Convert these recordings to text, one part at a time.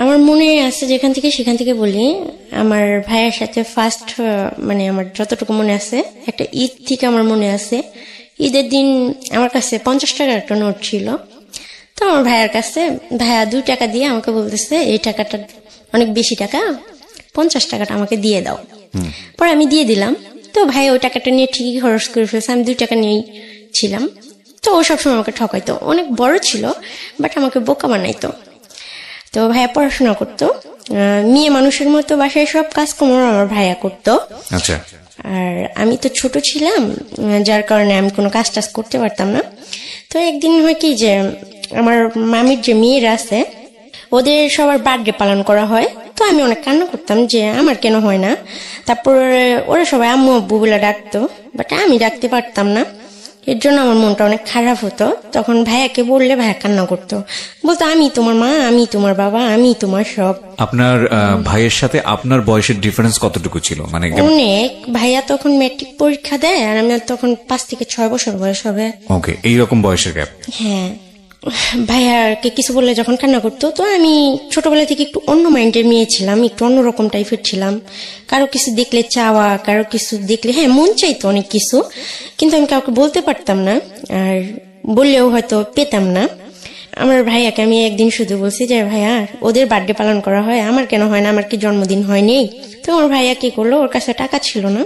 আমার মনে আছে যেখান থেকে সেখান থেকে বলি। আমার ভাইয়ের সাথে ফার্স্ট মানে আমার যতটুকু মনে আছে, একটা ঈদ থেকে আমার মনে আছে, ঈদের দিন আমার কাছে 50 টাকার একটা নোট ছিল। তো আমার ভাইয়ের কাছে ভাইয়া 2 টাকা দিয়ে আমাকে বলতেছে, এই টাকাটা অনেক বেশি টাকা, 50 টাকাটা আমাকে দিয়ে দাও। পরে আমি দিয়ে দিলাম। তো ভাই ওই টাকাটা নিয়ে ঠিকই খরচ করে ফেলছে, আমি 2 টাকা নিয়েই ছিলাম। তো ও সবসময় আমাকে ঠকাইতো, অনেক বড় ছিল বাট আমাকে বোকা বানাইতো। তো ভাইয়া পড়াশোনা করতো, মেয়ে মানুষের মতো বাসায় সব কাজকর্ম আমার ভাইয়া করতো। আচ্ছা। আর আমি তো ছোট ছিলাম, যার কারণে আমি কোনো কাজ টাজ করতে পারতাম না। তো একদিন হয় কি যে আমার মামির যে মেয়েরা আছে ওদের সবার বার্থডে পালন করা হয়। তো আমি অনেক কান্না করতাম যে আমার কেন হয় না। তারপর ওরা সবাই আম্মু আব্বু বলে ডাকতো, বাট আমি ডাকতে পারতাম না। এর জন্য আমার মনটা অনেক খারাপ হতো। তখন ভাইয়াকে বললে ভাইয়া কান্না করতো, বলতো আমি তোমার মা, আমি তোমার বাবা, আমি তোমার সব। আপনার ভাইয়ের সাথে আপনার বয়সের ডিফারেন্স কতটুকু ছিল? মানে অনেক। ভাইয়া তখন ম্যাট্রিক পরীক্ষা দেয় আর আমি তখন 5 থেকে 6 বছর বয়স হবে। ওকে, এইরকম বয়সের গ্যাপ। হ্যাঁ। ভাইয়াকে কিছু বললে যখন কান্না করতো, তো আমি ছোটবেলা থেকে একটু অন্য মাইন্ডের মেয়ে ছিলাম, একটু অন্যরকম টাইপের ছিলাম। কারো কিছু দেখলে চাওয়া, কারো কিছু দেখলে হ্যাঁ মন চাইতো অনেক কিছু, কিন্তু আমি কাউকে বলতে পারতাম না, আর বললেও হয়তো পেতাম না। আমার ভাইয়াকে আমি একদিন শুধু বলছি যে ভাইয়া ওদের বার্থডে পালন করা হয়, আমার কেন হয় না, আমার কি জন্মদিন হয়নি? তো আমার ভাইয়া কি করলো, ওর কাছে টাকা ছিল না,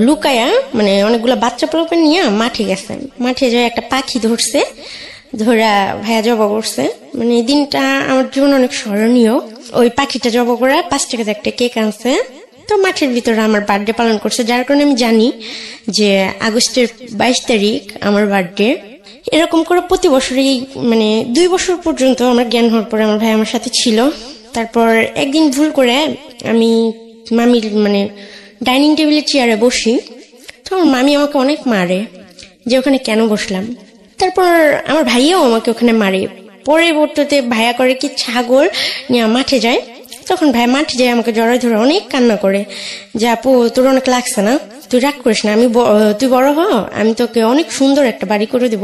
লুকায়া মানে অনেকগুলো বাচ্চা পোলাপে নিয়ে মাঠে গেছে। মাঠে যায় একটা পাখি ধরছে, ধরা ভাইয়া জবা করছে। মানে এই দিনটা আমার জীবন অনেক স্মরণীয়। ওই পাখিটা জবা করা 5 টাকাতে একটা কেক আনছে। তো মাঠের ভিতরে আমার বার্থডে পালন করছে, যার কারণে আমি জানি যে আগস্টের 22 তারিখ আমার বার্থডে। এরকম করে প্রতি বছরই মানে 2 বছর পর্যন্ত আমার জ্ঞান হওয়ার পরে আমার ভাই আমার সাথে ছিল। তারপর একদিন ভুল করে আমি মামির মানে ডাইনিং টেবিলের চেয়ারে বসি, তো আমার মামি আমাকে অনেক মারে যে ওখানে কেন বসলাম। তারপর আমার ভাইয়াও আমাকে ওখানে মারে। পরবর্তীতে ভাইয়া করে কি ছাগল নিয়ে মাঠে যায়, তখন ভাই মাঠে যায় আমাকে জড়াই ধরে অনেক কান্না করে যে আপু তোর অনেক লাগছে না, তুই রাগ করিস না, তুই বড় হ, আমি তোকে অনেক সুন্দর একটা বাড়ি করে দেব,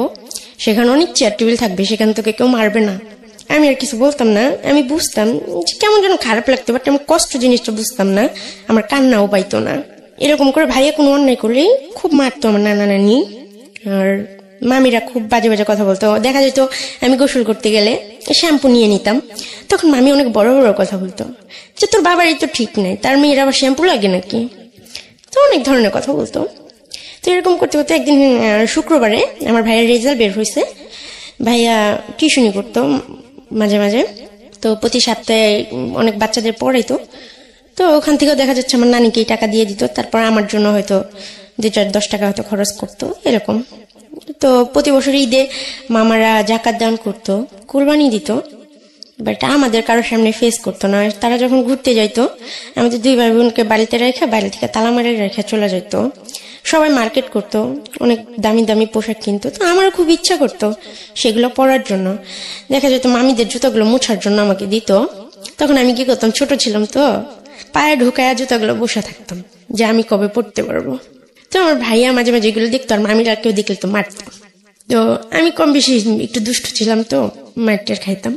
সেখানে অনেক চেয়ার টেবিল থাকবে, সেখানে তোকে কেউ মারবে না। আমি আর কিছু বলতাম না, আমি বুঝতাম কেমন যেন খারাপ লাগতো, বাট আমি কষ্ট জিনিসটা বুঝতাম না, আমার কান্নাও পাইতো না। এরকম করে ভাইয়া কোনো অন্যায় করলেই খুব মারতো আমার নানা নানি, আর মামিরা খুব বাজে বাজে কথা বলতো। দেখা যেত আমি গোসল করতে গেলে শ্যাম্পু নিয়ে নিতাম, তখন মামি অনেক বড় বড় কথা বলতো যে তোর বাবারই তো ঠিক নাই, তার মেয়ের আবার শ্যাম্পু লাগে নাকি, তো অনেক ধরনের কথা বলতো। তো এরকম করতে করতে একদিন শুক্রবারে আমার ভাইয়ের রেজাল্ট বের হয়েছে। ভাইয়া টিউশনি করতো মাঝে মাঝে, তো প্রতি সপ্তাহে অনেক বাচ্চাদের পড়াইতো। তো ওখান থেকেও দেখা যাচ্ছে আমার নানিকে টাকা দিয়ে দিত, তারপর আমার জন্য হয়তো 2-10 টাকা হয়তো খরচ করতো এরকম। তো প্রতি বছর ঈদে মামারা জাকাত দান করতো, কুরবানি দিত, বাট আমাদের কারোর সামনে ফেস করতো না। তারা যখন ঘুরতে যাইতো আমাদের 2 ভাই বোনকে বাড়িতে রেখে বাইরে থেকে তালা মারে রেখে চলে যেত। সবাই মার্কেট করতো, অনেক দামি দামি পোশাক কিনতো। তো আমারও খুব ইচ্ছা করতো সেগুলো পরার জন্য। দেখা যেত মামিদের জুতোগুলো মুছার জন্য আমাকে দিত, তখন আমি কি করতাম, ছোট ছিলাম তো, পায়ে ঢুকায়া জুতাগুলো বসে থাকতাম যে আমি কবে পড়তে পারবো। তো আমার ভাইয়া মাঝে মাঝে এগুলো দেখতো, আর মামিরা কেউ দেখলে তো মারতো। তো আমি কম বেশি একটু দুষ্ট ছিলাম, তো মারটার খাইতাম,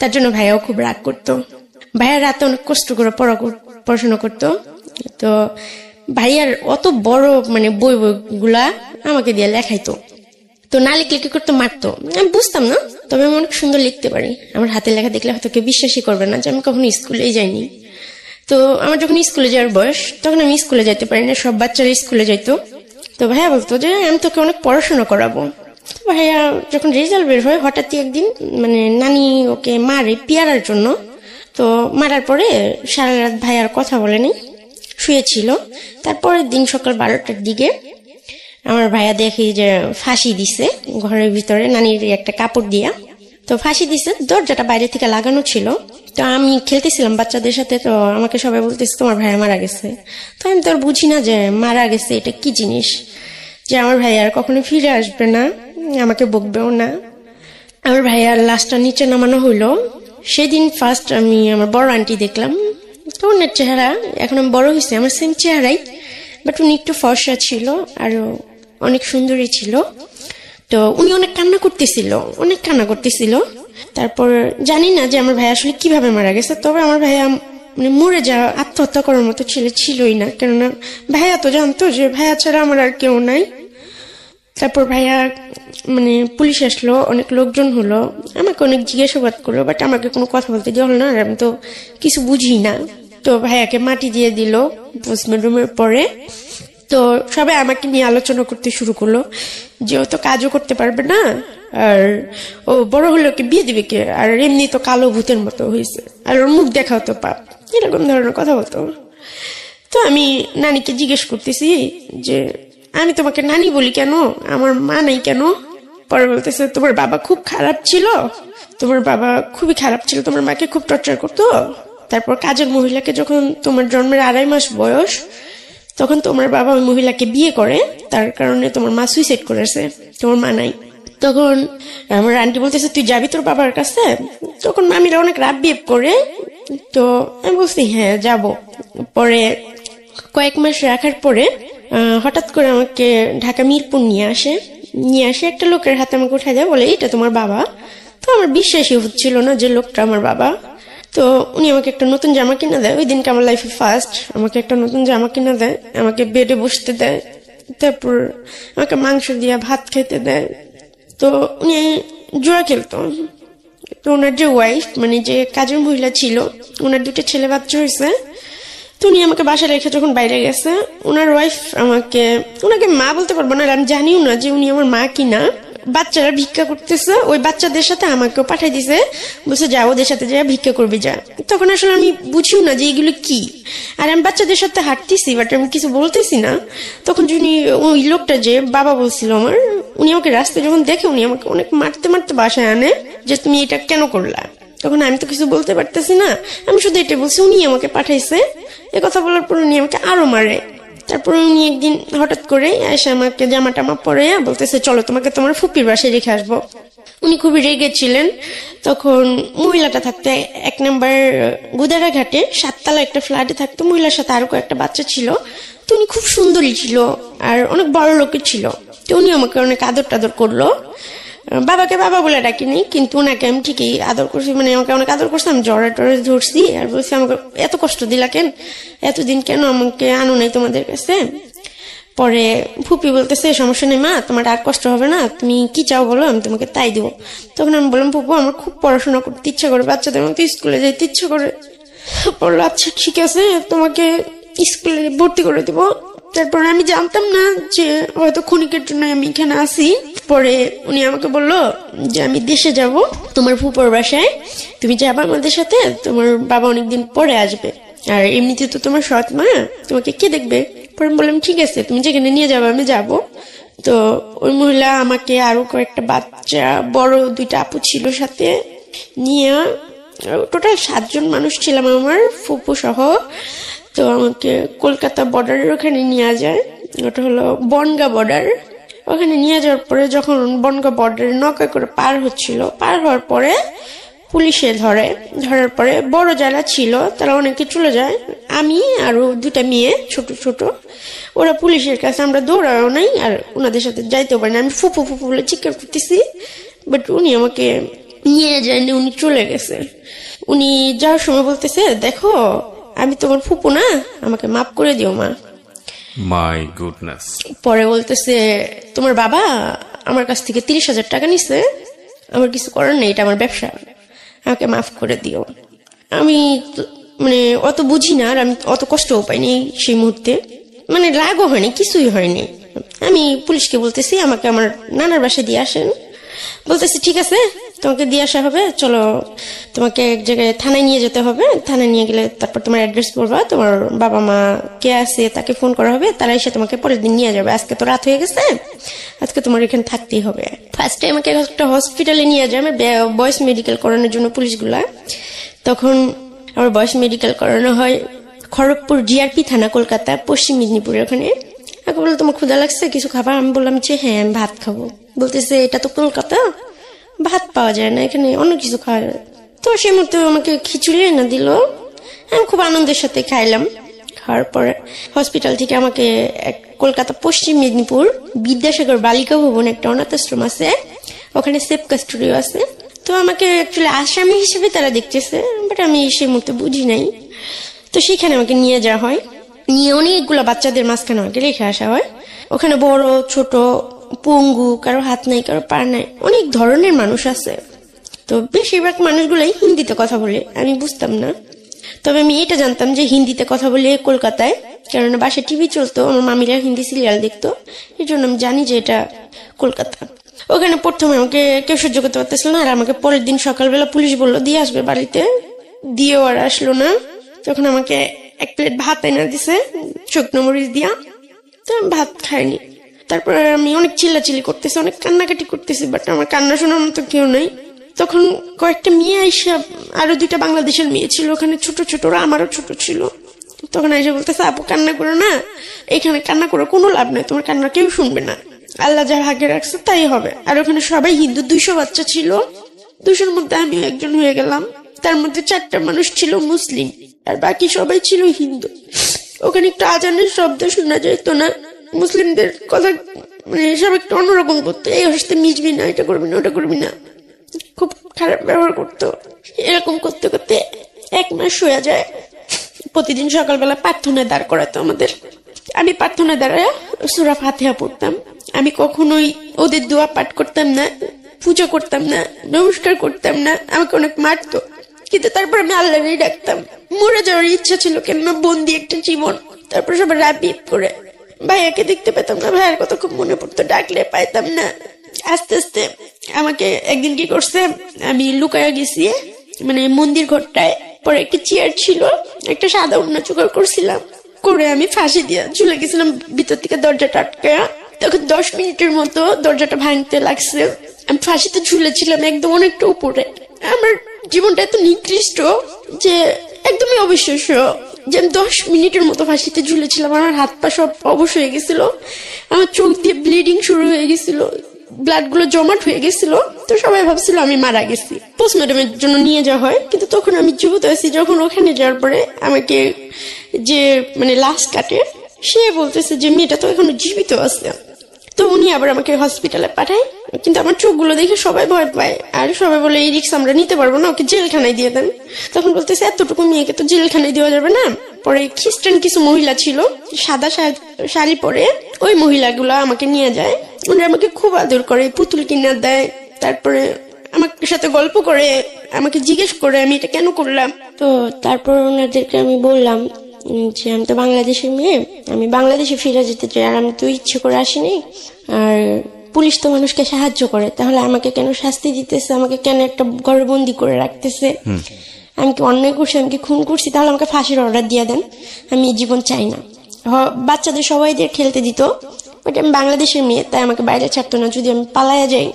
তার জন্য ভাইয়াও খুব রাগ করতো। ভাইয়া রাতে অনেক কষ্ট করে পড়াশোনা করতো। তো ভাইয়ার অত বড় মানে বইগুলা আমাকে দিয়ে লেখাইতো, তো না লিখলে কি করতো, মারতো। আমি বুঝতাম না, তবে আমি অনেক সুন্দর লিখতে পারি। আমার হাতের লেখা দেখলে হয়তো কেউ বিশ্বাসই করবে না যে আমি কখনো স্কুলেই যাইনি। তো আমার যখন স্কুলে যাওয়ার বয়স, তখন আমি স্কুলে যাইতে পারি না, সব বাচ্চারা স্কুলে যাইতো। তো ভাইয়া বলতো যে আমি তোকে অনেক পড়াশোনা করাবো। তো ভাইয়া যখন রেজাল্ট বের হয়, হঠাৎই একদিন মানে নানি ওকে মারে পিয়ারার জন্য। তো মারার পরে সারা রাত ভাইয়ার কথা বলেনি, শুয়েছিল। তারপরের দিন সকাল 12টার দিকে আমার ভাইয়া দেখি যে ফাঁসি দিছে ঘরের ভিতরে, নানির একটা কাপড় দিয়া। তো ফাঁসি দিছে, দরজাটা বাইরে থেকে লাগানো ছিল। তো আমি খেলতেছিলাম বাচ্চাদের সাথে, তো আমাকে সবাই বলতেছে তোমার ভাইয়া মারা গেছে। তো আমি তো আর বুঝি না যে মারা গেছে এটা কি জিনিস, যে আমার ভাইয়া আর কখনো ফিরে আসবে না, আমাকে বকবেও না। আমার ভাইয়ার লাশটা নিচে নামানো হইলো। সেদিন ফার্স্ট আমি আমার বড় আন্টি দেখলাম। তো ওনার চেহারা, এখন আমি বড় হয়েছি, আমার সেম চেহারাই, বাট উনি একটু ফর্সা ছিল আর অনেক সুন্দরী ছিল। তো উনি অনেক কান্না করতেছিল। তারপর জানি না যে আমার ভাই আসলে কিভাবে মারা গেছে, তবে আমার ভাইয়া মানে মরে যাওয়া আত্মহত্যা করার মতো ছেলে ছিলই না, কেননা ভাইয়া তো জানতো যে ভাইয়া ছাড়া আমার আর কেউ নাই। তারপর ভাইয়া মানে পুলিশ আসলো, অনেক লোকজন হলো, আমাকে অনেক জিজ্ঞাসাবাদ করলো, বাট আমাকে কোনো কথা বলতে দেওয়া হলো না, আর আমি তো কিছু বুঝি না। তো ভাইয়াকে মাটি দিয়ে দিল পোস্টমর্টমের পরে। তো সবাই আমাকে নিয়ে আলোচনা করতে শুরু করলো যে ও তো কাজও করতে পারবে না, আর ও বড় হলে ওকে বিয়ে দিবে কে, আর এমনি তো কালো ভূতের মতো হয়েছে, আর ওর মুখ দেখাও তো পাপ, এরকম ধরনের কথা বলতো। তো আমি নানিকে জিজ্ঞেস করতেছি যে আমি তোমাকে নানি বলি কেন, আমার মা নাই কেন? পরে বলতেছে তোমার বাবা খুব খারাপ ছিল, তোমার বাবা খুবই খারাপ ছিল, তোমার মাকে খুব টর্চার করতো। তারপর কাজের মহিলাকে যখন তোমার জন্মের 2.5 মাস বয়স, তখন তোমার বাবা ওই মহিলাকে বিয়ে করে, তার কারণে তোমার মা সুইসাইড করেছে, তোমার মা নাই। তখন আমার আন্টি বলতেছে তুই যাবি তোর বাবার কাছে? তখন মামিরা অনেক রাগ বিহেভ করে, তো আমি বলছি হ্যাঁ যাব। পরে কয়েক মাস রাখার পরে হঠাৎ করে আমাকে ঢাকা মিরপুর নিয়ে আসে একটা লোকের হাতে আমাকে উঠাই দেয়, বলে এটা তোমার বাবা। তো আমার বিশ্বাসই হচ্ছিল না যে লোকটা আমার বাবা। তো উনি আমাকে একটা নতুন জামা কিনে দেয়, ওই দিনকে আমার লাইফে ফার্স্ট আমাকে একটা নতুন জামা কিনে দেয়, আমাকে বেডে বসতে দেয়, তারপর আমাকে মাংস দিয়ে ভাত খেতে দেয়। তো উনি জুয়া খেলতো। তো ওনার যে ওয়াইফ মানে যে কাজের মহিলা ছিল, ওনার 2টা ছেলে বাচ্চা হয়েছে। তো উনি আমাকে বাসায় রেখে যখন বাইরে গেছে, ওনার ওয়াইফ ওনাকে মা বলতে পারবো না, আমি জানিও না যে উনি আমার মা কিনা। বাচ্চারা ভিক্ষা করতেছে, ওই বাচ্চাদের সাথে আমাকেও পাঠাই দিছে, বলছে যা ওদের সাথে যা ভিক্ষা করবি যা। তখন আসলে আমি বুঝিও না যে এগুলো কি, আর আমি বাচ্চাদের সাথে হাঁটতেছি, বাট আমি কিছু বলতেছি না। তখন উনি ওই লোকটা যে বাবা বলছিল আমার, উনি আমাকে রাস্তায় যখন দেখে উনি আমাকে অনেক মারতে মারতে বাসায় আনে যে তুমি এটা কেন করলা। তখন আমি তো কিছু বলতে পারতেছি না, আমি শুধু এটা বলছি উনি আমাকে পাঠাইছে। এ কথা বলার পর উনি আমাকে আরো মারে। তারপর উনি একদিন হঠাৎ করে এসে আমাকে জামা টামা পরে বলতেছে চলো তোমাকে তোমার ফুপির বাসায় রেখে আসবো। উনি খুবই রেগে ছিলেন। তখন মহিলাটা থাকতো 1 নম্বর গুদারাঘাটে 7 তলা একটা ফ্ল্যাটে থাকতো, মহিলার সাথে আরো কয়েকটা বাচ্চা ছিল। তো উনি খুব সুন্দরী ছিল আর অনেক বড় লোকের ছিল। তো উনি আমাকে অনেক আদর টাদর করলো। বাবাকে বাবা বলে ডাকিনি, কিন্তু ওনাকে আমি ঠিকই আদর করছি, মানে আমাকে অনেক আদর করছি। আমি জ্বরে টরে ধরছি আর বলছি আমাকে এত কষ্ট দিলা কেন, এতদিন কেন আমাকে আনো নাই তোমাদের কাছে। পরে ফুপি বলতেছে সমস্যা নেই মা, তোমার আর কষ্ট হবে না, তুমি কি চাও বলো, আমি তোমাকে তাই দিব। তখন আমি বললাম ফুপু আমার খুব পড়াশোনা করতে ইচ্ছা করে, বাচ্চাদের মতো স্কুলে যেতে ইচ্ছা করে। বললো আচ্ছা ঠিক আছে তোমাকে স্কুলে ভর্তি করে দিব। তারপর আমি জানতাম না যে হয়তো ক্ষণিকের জন্য আমি এখানে আসি। পরে উনি আমাকে বললো যে আমি দেশে যাব তোমার ফুপুর বাসায়, তুমি যাবা আমাদের সাথে, তোমার বাবা অনেকদিন পরে আসবে, আর এমনিতে তো তোমার সৎ মা, তোমাকে কে দেখবে। পরে বললাম ঠিক আছে তুমি যেখানে নিয়ে যাবো আমি যাব। তো ওই মহিলা আমাকে আরো কয়েকটা বাচ্চা, বড় 2টা আপু ছিল সাথে নিয়ে, টোটাল 7 জন মানুষ ছিলাম আমার ফুপু সহ। তো আমাকে কলকাতা বর্ডারের ওখানে নিয়ে যায়, ওটা হলো বনগা বর্ডার। ওখানে নিয়ে যাওয়ার পরে যখন বনগা বর্ডারে নৌকা করে পার হওয়ার পরে পুলিশে ধরার পরে বড় যারা ছিল তারা অনেকে চলে যায়, আমি আরো 2টা মেয়ে ছোট ছোট, ওরা পুলিশের কাছে আমরা দৌড়াও নাই আর ওনাদের সাথে যাইতেও পারি না। আমি ফুপু ফুপু বলে চিৎকার করতেছি, বাট উনি আমাকে নিয়ে যায়নি, উনি চলে গেছে। উনি যাওয়ার সময় বলতেছে দেখো আমি তোমার ফুপু না, আমাকে মাফ করে দিও মা। My goodness. পরে বলতেছে তোমার বাবা আমার কাছ থেকে 30,000 টাকা নিছে, আমার কিছু করার নেই, এটা আমার ব্যবসা, আমাকে মাফ করে দিও। আমি মানে অত বুঝি না আর আমি অত কষ্টও পাইনি সেই মুহূর্তে, মানে রাগও হয়নি, কিছুই হয়নি। আমি পুলিশকে বলতেছি আমাকে আমার নানার বাসায় দিয়ে আসেন। বলতেছি ঠিক আছে তোমাকে দিয়ে আসা হবে, চলো তোমাকে এক জায়গায় থানায় নিয়ে যেতে হবে, থানায় নিয়ে গেলে তারপর তোমার অ্যাড্রেস বলবা, তোমার বাবা মা কে আছে তাকে ফোন করা হবে, তারা এসে তোমাকে পরের দিন নিয়ে যাবে। আজকে তো রাত হয়ে গেছে, আজকে তোমার এখানে থাকতেই হবে। ফার্স্টে আমাকে একটা হসপিটালে নিয়ে যাবে বয়েস মেডিকেল করানোর জন্য পুলিশগুলা। তখন আমার বয়েস মেডিকেল করানো হয় খড়গপুর জিআরপি থানা, কলকাতা পশ্চিম মেদিনীপুরের ওখানে। আমাকে বললো তোমার ক্ষুধা লাগছে কিছু খাবার? আমি বললাম যে হ্যাঁ আমি ভাত খাবো। বলতেছে এটা তো কলকাতা, ভাত পাওয়া যায় না, এখানে অন্য কিছু খাওয়া যায়। তো সেই মতো আমাকে খিচুড়ি এনে দিল, আমি খুব আনন্দের সাথে খাইলাম। খাওয়ার পরে হসপিটাল থেকে আমাকে কলকাতা পশ্চিম মেদিনীপুর বিদ্যাসাগর বালিকা ভবন একটা অনাথ আশ্রম আছে, ওখানে সেফ কাস্টডিও আছে, তো আমাকে অ্যাকচুয়ালি আসামি হিসেবে তারা দেখতেছে, বাট আমি সেই মুহূর্তে বুঝি নাই। তো সেখানে আমাকে নিয়ে যাওয়া হয়, নিয়ে অনেকগুলো বাচ্চাদের মাঝখানে আমাকে রেখে আসা হয়। ওখানে বড় ছোট, পঙ্গু, কারো হাত নাই কারো পা নাই, অনেক ধরনের মানুষ আছে। তো বেশিরভাগ মানুষগুলাই হিন্দিতে কথা বলে, আমি বুঝতাম না। তবে আমি এটা জানতাম যে হিন্দিতে কথা বলে কলকাতায়, কারণ বাসায় টিভি চলতো, আমার মামিরা হিন্দি সিরিয়াল দেখতো, এই জন্য আমি জানি যে এটা কলকাতা। ওখানে প্রথমে আমাকে কেউ সহ্য করতে পারতেছিল না, আর আমাকে পরের দিন সকালবেলা পুলিশ বললো দিয়ে আসবে বাড়িতে, দিয়েও আর আসলো না। তখন আমাকে 1 প্লেট ভাত এনে দিছে শুকনো মরিচ দিয়া, তো আমি ভাত খাইনি। তারপর আমি অনেক চিল্লাচিল্লি করতেছি, অনেক কান্নাকাটি করতেছি, বাট আমার কান্না শোনার মতো কেউ নাই। তখন কয়েকটা মেয়ে আইসা, আরো 2টা বাংলাদেশের মেয়ে ছিল ওখানে, ছোট ছোট, ওরা আমারও ছোট ছিল। তখন আইসা বলতেছে, আপু কান্না করো না, এখানে কান্না করে কোনো লাভ নাই, তোমার কান্না কেউ শুনবে না, আল্লাহ যা ভাগ্যে রাখছে তাই হবে। আর ওখানে সবাই হিন্দু, 200 বাচ্চা ছিল, 200-র মধ্যে আমি একজন হয়ে গেলাম। তার মধ্যে 4টা মানুষ ছিল মুসলিম, আর বাকি সবাই ছিল হিন্দু। ওখানে একটু আজানের শব্দ শোনা যেত না, মুসলিমদের কথা মানে সব একটু অন্যরকম করতো, এই হস্তে মিশবি না, এটা করবি না, ওটা করবি না, খুব খারাপ ব্যবহার করতো। এরকম করতে করতে 1 মাস হয়ে যায়। প্রতিদিন সকালবেলা প্রার্থনায় দাঁড় করাতো আমাদের, আমি প্রার্থনায় দাঁড়ায় সূরা ফাতিহা পড়তাম। আমি কখনোই ওদের দোয়া পাঠ করতাম না, পূজা করতাম না, নমস্কার করতাম না, আমাকে অনেক মারতো, কিন্তু তারপর আমি আল্লাহরই ডাকতাম। মরে যাওয়ার ইচ্ছা ছিল, কেননা বন্দি একটা জীবন। তারপর সবাই রাবিপ করে, ভাইয়াকে দেখতে পেতাম না, ভাইয়ার কথা খুব মনে পড়তো, ডাকলে পাইতাম না। আস্তে আস্তে আমাকে একদিন কি করছে, আমি লুকায়া গেছি মানে মন্দির ঘরটায়, পরে একটা চেয়ার ছিল, একটা সাদা উন্না জোগাড় করছিলাম, করে আমি ফাঁসি দিয়ে ঝুলে গেছিলাম ভিতর থেকে দরজাটা আটকা। তখন 10 মিনিটের মতো দরজাটা ভাঙতে লাগছে, আমি ফাঁসিতে ঝুলেছিলাম একদম অনেকটা উপরে। আমার জীবনটা এত নিকৃষ্ট যে একদমই অবিশ্বাস্য যে আমি 10 মিনিটের মতো ফাঁসিতে ঝুলেছিলাম। আমার হাত পা সব অবশ হয়ে গেছিল, আমার চোখ দিয়ে ব্লিডিং শুরু হয়ে গেছিল, ব্লাড গুলো জমাট হয়ে গেছিল। তো সবাই ভাবছিল আমি মারা গেছি, পোস্টমর্টমের জন্য নিয়ে যাওয়া হয়, কিন্তু তখন আমি জীবিত আছি। যখন ওখানে যাওয়ার পরে আমাকে যে মানে লাশ কাটে, সে বলতেছে যে মেয়েটা তো এখনো জীবিত আছে। তো উনি আবার আমাকে হসপিটালে পাঠায়, কিন্তু আমার চোখগুলো দেখে সবাই ভয় পায়, আর সবাই বলে এই রিক্স আমরা নিতে পারবো না, ওকে জেলখানায় দিয়ে দেন। তখন বলতেছে এতটুকু মেয়েকে তো জেলখানায় দেওয়া যাবে না। পরে খ্রিস্টান কিছু মহিলা ছিল, সাদা শাড়ি পরে, ওই মহিলাগুলো আমাকে নিয়ে যায়। উনি আমাকে খুব আদর করে, পুতুল কিনে দেয়, তারপরে আমার সাথে গল্প করে, আমাকে জিজ্ঞেস করে আমি এটা কেন করলাম। তো তারপর ওনাদেরকে আমি বললাম যে আমি তো বাংলাদেশের মেয়ে, আমি বাংলাদেশে ফিরে যেতে চাই, আর আমি তো ইচ্ছে করে আসিনি। আর পুলিশ তো মানুষকে সাহায্য করে, তাহলে আমাকে কেন শাস্তি দিতেছে, আমাকে কেন একটা ঘরে বন্দি করে রাখতেছে, আমি কি অন্যায় করছি, আমি কি খুন করছি, তাহলে আমাকে ফাঁসির অর্ডার দিয়ে দেন, আমি এই জীবন চাই না। বাচ্চাদের সবাইদের খেলতে দিত, বাট আমি বাংলাদেশের মেয়ে, তাই আমাকে বাইরে ছাড়তো না। যদি আমি পালায়া যাই,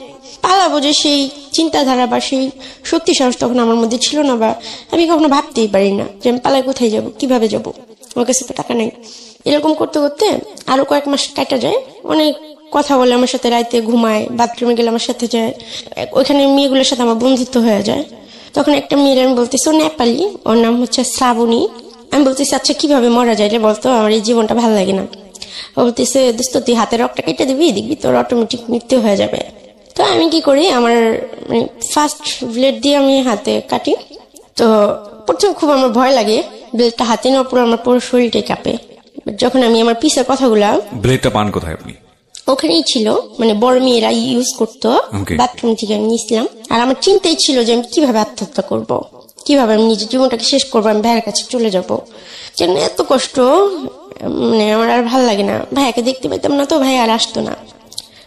পালাবো যে সেই চিন্তাধারা বা সেই শক্তি সাহস তখন আমার মধ্যে ছিল না, বা আমি কখনো ভাবতেই পারি না যে আমি পালাই কোথায় যাব, কিভাবে যাব, আমার কাছে তো টাকা নেই। এরকম করতে করতে আরো কয়েক মাস কাটা যায়। অনেক কথা বলে আমার সাথে, রাইতে ঘুমায়, বাথরুমে গেলে আমার সাথে যায়, ওইখানে মেয়েগুলোর সাথে আমার বন্ধুত্ব হয়ে যায়। তখন একটা মেয়ের আমি বলতেছি, ও নেপালি, ওর নাম হচ্ছে শ্রাবণী। আমি বলতেছি আচ্ছা কিভাবে মরা যায় রে বলতো, আমার এই জীবনটা ভালো লাগে না। ও বলতেছে দোস্ত তুই হাতের রক্তটা কেটে দিবি, দেখবি তোর অটোমেটিক মৃত্যু হয়ে যাবে। তো আমি কি করি, আমার মানে ফার্স্ট ব্লেড দিয়ে আমি হাতে কাটি। তো প্রথমে খুব আমার ভয় লাগে, ব্লেডটা হাতে নেওয়ার পর আমার পুরো শরীরটাই কাঁপে। যখন আমি আমার পিসের কথাগুলা, ব্লেডটা পান কোথায় আপনি? ওখানেই ছিল, মানে বড় মেয়েরা ইউজ করতো, বাথরুম থেকে আমি নিয়েছিলাম। আর আমার চিন্তাই ছিল যে আমি কিভাবে আত্মহত্যা করব, কিভাবে আমি নিজের জীবনটাকে শেষ করবো, আমি ভাইয়ের কাছে চলে যাব। কেন এত কষ্ট, মানে আমার আর ভালো লাগে না। ভাইয়াকে দেখতে পেতাম না, তো ভাই আর আসতো না।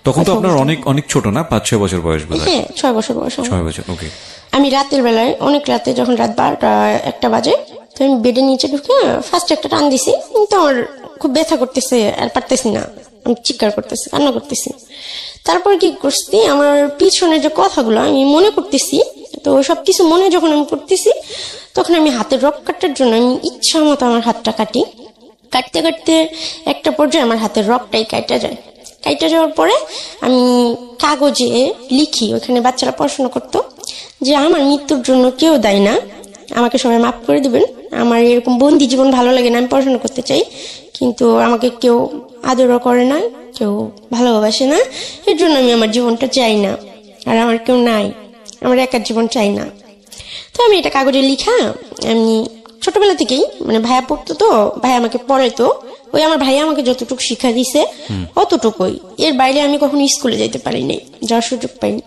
তখন তো আপনার অনেক অনেক ছোট না, 5-6 বছর বয়স? হ্যাঁ 6 বছর বয়স। 6 বছর, ওকে। আমি রাতের বেলায়, অনেক রাতে, যখন রাত 12টা-1টা বাজে, তো আমি বেডের নিচে ঢুকে ফার্স্ট একটা টান দিছি, কিন্তু আমার খুব ব্যথা করতেছে, আর পারতেছি না, আমি চিৎকার করতেছি, কান্না করতেছি। তারপর কি করছি, আমার পিছনের যে কথাগুলো আমি মনে করতেছি, তো সবকিছু মনে যখন আমি করতেছি, তখন আমি হাতের রক কাটার জন্য আমি ইচ্ছা মতো আমার হাতটা কাটি। কাটতে কাটতে একটা পর্যায়ে আমার হাতের রকটাই কাটা যায়। কাটা যাওয়ার পরে আমি কাগজে লিখি, ওখানে বাচ্চারা পড়াশোনা করতো, যে আমার মৃত্যুর জন্য কেউ দায়ী না, আমাকে সবাই মাফ করে দিবেন, আমার এরকম বন্দি জীবন ভালো লাগে না, আমি পড়াশোনা করতে চাই, কিন্তু আমাকে কেউ আদরও করে না, কেউ ভালোবাসে না, এর জন্য আমি আমার জীবনটা চাই না, আর আমার কেউ নাই, আমার একার জীবন চাই না। তো আমি এটা কাগজে লিখা, আমি ছোটবেলা থেকেই মানে ভাইয়া পড়তো, তো ভাইয়া আমাকে পড়াইতো, ওই আমার ভাইয়া আমাকে যতটুকু শিক্ষা দিছে অতটুকুই, এর বাইরে আমি কখনো স্কুলে যেতে পারিনি, যাওয়ার সুযোগ পাইনি।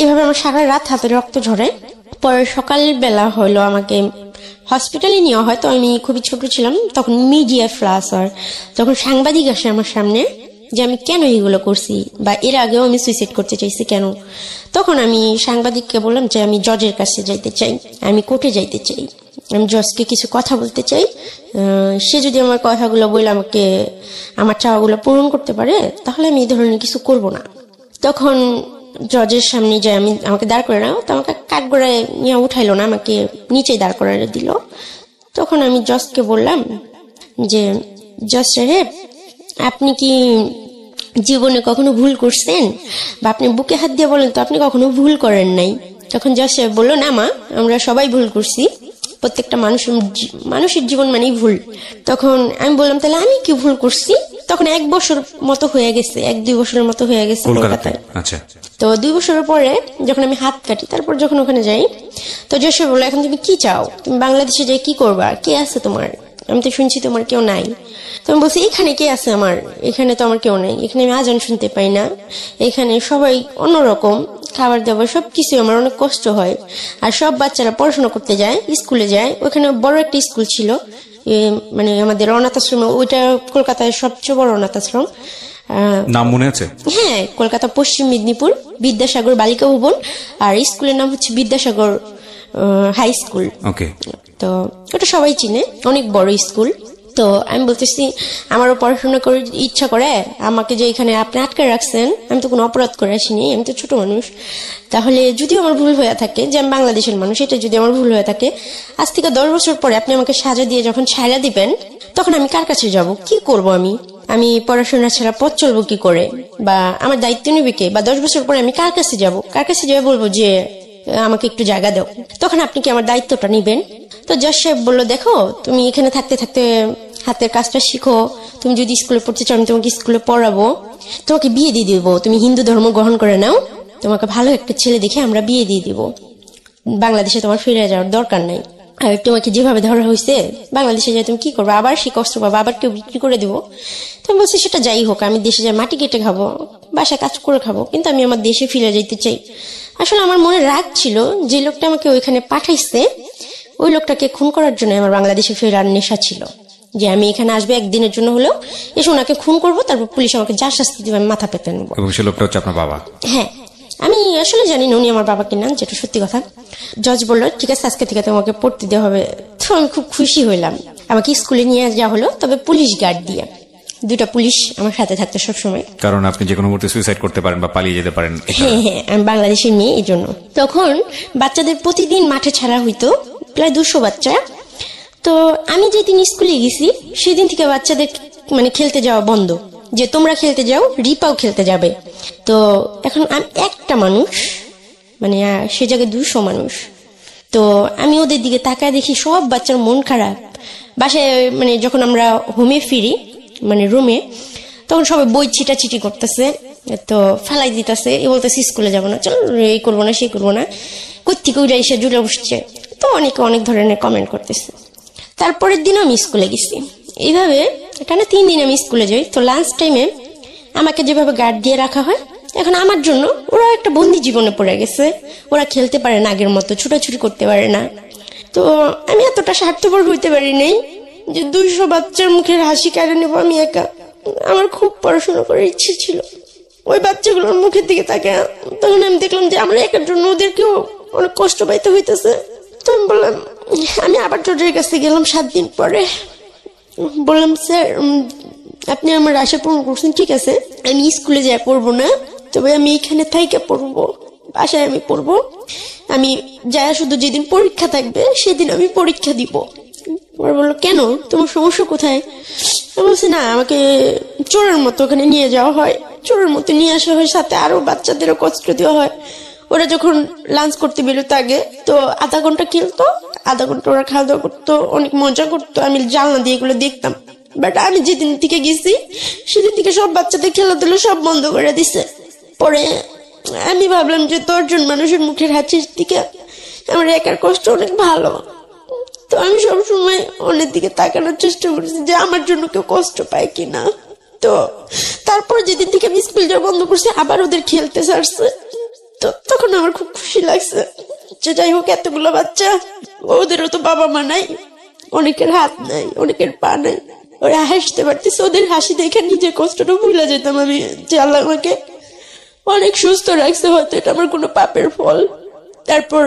এভাবে আমার সারা রাত হাতে রক্ত ঝরে। পরে সকালবেলা হলো আমাকে হসপিটালে নেওয়া হয়। তো আমি খুবই ছোট ছিলাম তখন, মিডিয়া ফ্লাস হয়, তখন সাংবাদিক আসে আমার সামনে যে আমি কেন এগুলো করছি, বা এর আগেও আমি সুইসাইড করতে চাইছি কেন। তখন আমি সাংবাদিককে বললাম যে আমি জজের কাছে যাইতে চাই, আমি কোর্টে যাইতে চাই, আমি জজকে কিছু কথা বলতে চাই, সে যদি আমার কথাগুলো বলে আমাকে আমার চাওয়াগুলো পূরণ করতে পারে তাহলে আমি এই ধরনের কিছু করব না। তখন জজের সামনে যে আমাকে দাঁড় করে নাও, তো আমাকে কাঠগড়ায় নিয়ে উঠাইলো না, আমাকে নিচে দাঁড় করে দিল। তখন আমি জজকে বললাম যে জজ সাহেব, আপনি কি জীবনে কখনো ভুল করছেন, বা আপনি বুকে হাত দিয়ে বলেন তো আপনি কখনো ভুল করেন নাই। তখন জজ সাহেব বললো, না মা, আমরা সবাই ভুল করছি, প্রত্যেকটা মানুষের জীবন মানেই ভুল। তখন আমি বললাম, তাহলে আমি কি ভুল করছি? তখন 1 বছর মতো হয়ে গেছে, 1-2 বছরের মতো হয়ে গেছে কলকাতায়। আচ্ছা। তো 2 বছরের পরে যখন আমি হাত কাটি, তারপর যখন ওখানে যাই, তো জোসেফ বললো, এখন তুমি কি চাও, তুমি বাংলাদেশে যাই কি করবা, কে আছে তোমার? আমি তো শুনছি তোমার কেউ নাই। তো আমি বলছি, এখানে কে আছে আমার? এখানে তো আমার কেউ নাই, এখানে আমি আজান শুনতে পাই না, এখানে সবাই অন্যরকম, খাবার দাবার সবকিছু আমার অনেক কষ্ট হয়। আর সব বাচ্চারা পড়াশোনা করতে যায়, স্কুলে যায়, ওখানে বড় একটা স্কুল ছিল, মানে আমাদের অনাথ আশ্রম, ওইটা কলকাতায় সবচেয়ে বড় অনাথ আশ্রম। নাম মনে আছে? হ্যাঁ, কলকাতা পশ্চিম মেদিনীপুর বিদ্যাসাগর বালিকা ভবন, আর স্কুলের নাম হচ্ছে বিদ্যাসাগর হাই স্কুল। ওকে। তো ওটা সবাই চিনে, অনেক বড় স্কুল। তো আমি বলতেছি, আমারও পড়াশোনা করে ইচ্ছা করে, আমাকে যে এখানে আপনি আটকে রাখছেন, আমি তো কোনো অপরাধ করে আসিনি, আমি তো ছোট মানুষ, তাহলে যদি আমার ভুল হয়ে থাকে যে আমি বাংলাদেশের মানুষ, এটা যদি আমার ভুল হয়ে থাকে, আজ থেকে 10 বছর পরে আপনি আমাকে সাজা দিয়ে যখন ছাড়া দিবেন, তখন আমি কার কাছে যাব, কি করব? আমি পড়াশোনা ছাড়া পথ চলবো কি করে, বা আমার দায়িত্ব নেবে কে? বা 10 বছর পরে আমি কার কাছে যাব, কার কাছে যাবে বলবো যে আমাকে একটু জায়গা দাও, তখন আপনি কি আমার দায়িত্বটা নিবেন? তো জজ সাহেব বললো, দেখো, তুমি এখানে থাকতে থাকতে হাতের কাজটা শিখো, তুমি যদি স্কুলে পড়তে চাও আমি তোমাকে স্কুলে পড়াবো, তোমাকে বিয়ে দিয়ে দিব, তুমি হিন্দু ধর্ম গ্রহণ করে নাও, তোমাকে ভালো একটা ছেলে দেখে আমরা বিয়ে দিয়ে দিব, বাংলাদেশে তোমার ফিরে যাওয়ার দরকার নাই। আর তোমাকে যেভাবে ধরা হয়েছে বাংলাদেশে যাই তুমি কি করবো, আবার সে কষ্ট পাবো, আবার কেউ বিক্রি করে দিব। তো আমি বলছি, সেটা যাই হোক, আমি দেশে যাই মাটি কেটে খাবো, বাসায় কাজ করে খাবো, কিন্তু আমি আমার দেশে ফিরে যেতে চাই। আসলে আমার মনে রাগ ছিল, যে লোকটা আমাকে ওইখানে পাঠাইছে ওই লোকটাকে খুন করার জন্য আমার বাংলাদেশে ফেরার নেশা ছিল, যে আমি এখানে আসবো একদিনের জন্য হলেও, এসে ওনাকে খুন করবো, তারপর পুলিশ আমাকে যা শাস্তি দিবে আমি মাথা পেতে নেবো। এবং সে লোকটা হচ্ছে আপনার বাবা? হ্যাঁ, আমি আসলে জানি না উনি আমার বাবা কিনা, যেটা সত্যি কথা। জজ বললো, ঠিক আছে, আজকে থেকে তোমাকে পড়তে দেওয়া হবে। তো আমি খুব খুশি হইলাম, আমাকে স্কুলে নিয়ে যাওয়া হলো, তবে পুলিশ গার্ড দিয়ে, 2টা পুলিশ আমার সাথে থাকতো সবসময়, কারণ আপনি যে কোনো মুহূর্তে সুইসাইড করতে পারেন বা পালিয়ে যেতে পারেন। হ্যাঁ হ্যাঁ, আমি বাংলাদেশের মেয়ে, এই জন্য। তখন বাচ্চাদের প্রতিদিন মাঠে ছাড়া হইতো, প্রায় 200 বাচ্চা। তো আমি যেদিন স্কুলে গেছি সেদিন থেকে বাচ্চাদের মানে খেলতে যাওয়া বন্ধ, যে তোমরা খেলতে যাও, রিপাও খেলতে যাবে। তো এখন আমি একটা মানুষ, মানে সে জায়গায় 200 মানুষ। তো আমি ওদের দিকে তাকায় দেখি সব বাচ্চার মন খারাপ। বাসায় মানে যখন আমরা হোমে ফিরি, মানে রুমে, তখন সবাই বই ছিটাছিটি করতেছে, তো ফালাই দিতেছে, এ বলতেছে স্কুলে যাবো না, চল এই করবো না সেই করবো না, কোত্থেকে উড়ে এসে জুড়ে বসছে। তো অনেকে অনেক ধরনের কমেন্ট করতেছে। তারপরের দিন আমি স্কুলে গেছি, এইভাবে টানা 3 দিন আমি স্কুলে যাই। তো লাঞ্চ টাইমে আমাকে যেভাবে গার্ড দিয়ে রাখা হয়, এখন আমার জন্য ওরা একটা বন্দি জীবনে পড়ে গেছে, ওরা খেলতে পারে না আগের মতো, ছোটাছুটি করতে পারে না। তো আমি এতটা স্বার্থপর হইতে পারি নাই যে 200 বাচ্চার মুখের হাসি কেড়ে নেবো আমি একা। আমার খুব পড়াশোনা করার ইচ্ছে ছিল। ওই বাচ্চাগুলোর মুখের দিকে তাকে তখন আমি দেখলাম যে আমরা একার জন্য ওদেরকেও অনেক কষ্ট পাইতে হইতেছে। তো আমি বললাম, আমি আবার জজের কাছে গেলাম 7 দিন পরে, বললাম, স্যার আপনি আমার আশা পূরণ করছেন, ঠিক আছে, আমি স্কুলে যাই পড়বো না, তবে আমি এখানে থাইকে পড়বো, বাসায় আমি পড়বো, আমি যা শুধু যেদিন পরীক্ষা থাকবে সেদিন আমি পরীক্ষা দিব। ওরা বললো, কেন, তোমার সমস্যা কোথায়? আমি বলছি, না, আমাকে চোরের মতো ওখানে নিয়ে যাওয়া হয়, চোরের মতো নিয়ে আসা হয়, সাথে আরো বাচ্চাদেরও কষ্ট দেওয়া হয়। ওরা যখন লাঞ্চ করতে বেরোতো আগে, তো আধা ঘন্টা খেলতো, আধা ঘন্টা ওরা খাওয়া দাওয়া করতো, অনেক মজা করতো, আমি জানলা দিয়ে এগুলো দেখতাম। বাট আমি যেদিন থেকে গেছি সেদিন থেকে সব বাচ্চাদের খেলাধুলো সব বন্ধ করে দিছে। পরে আমি ভাবলাম যে 10 জন মানুষের মুখের হাসির থেকে আমার একার কষ্ট অনেক ভালো। তো আমি সবসময় অন্যের দিকে তাকানোর চেষ্টা করেছি যে আমার জন্য কেউ কষ্ট পায় কিনা। তো তারপর যেদিন থেকে আমি স্কুল যাওয়া বন্ধ করছি, আবার ওদের খেলতে ছাড়ছে, তো তখন আমার খুব খুশি লাগছে যে যাই হোক এতগুলো বাচ্চা, ওদেরও তো বাবা মা নাই, অনেকের হাত নাই, অনেকের পা নাই, ওরা হাসতে পারতেছে। ওদের হাসি দেখে নিজের কষ্টটা ভুলে যেতাম আমি, যে আল্লাহ আমাকে অনেক সুস্থ রাখছে, হয়তো এটা আমার কোনো পাপের ফল। তারপর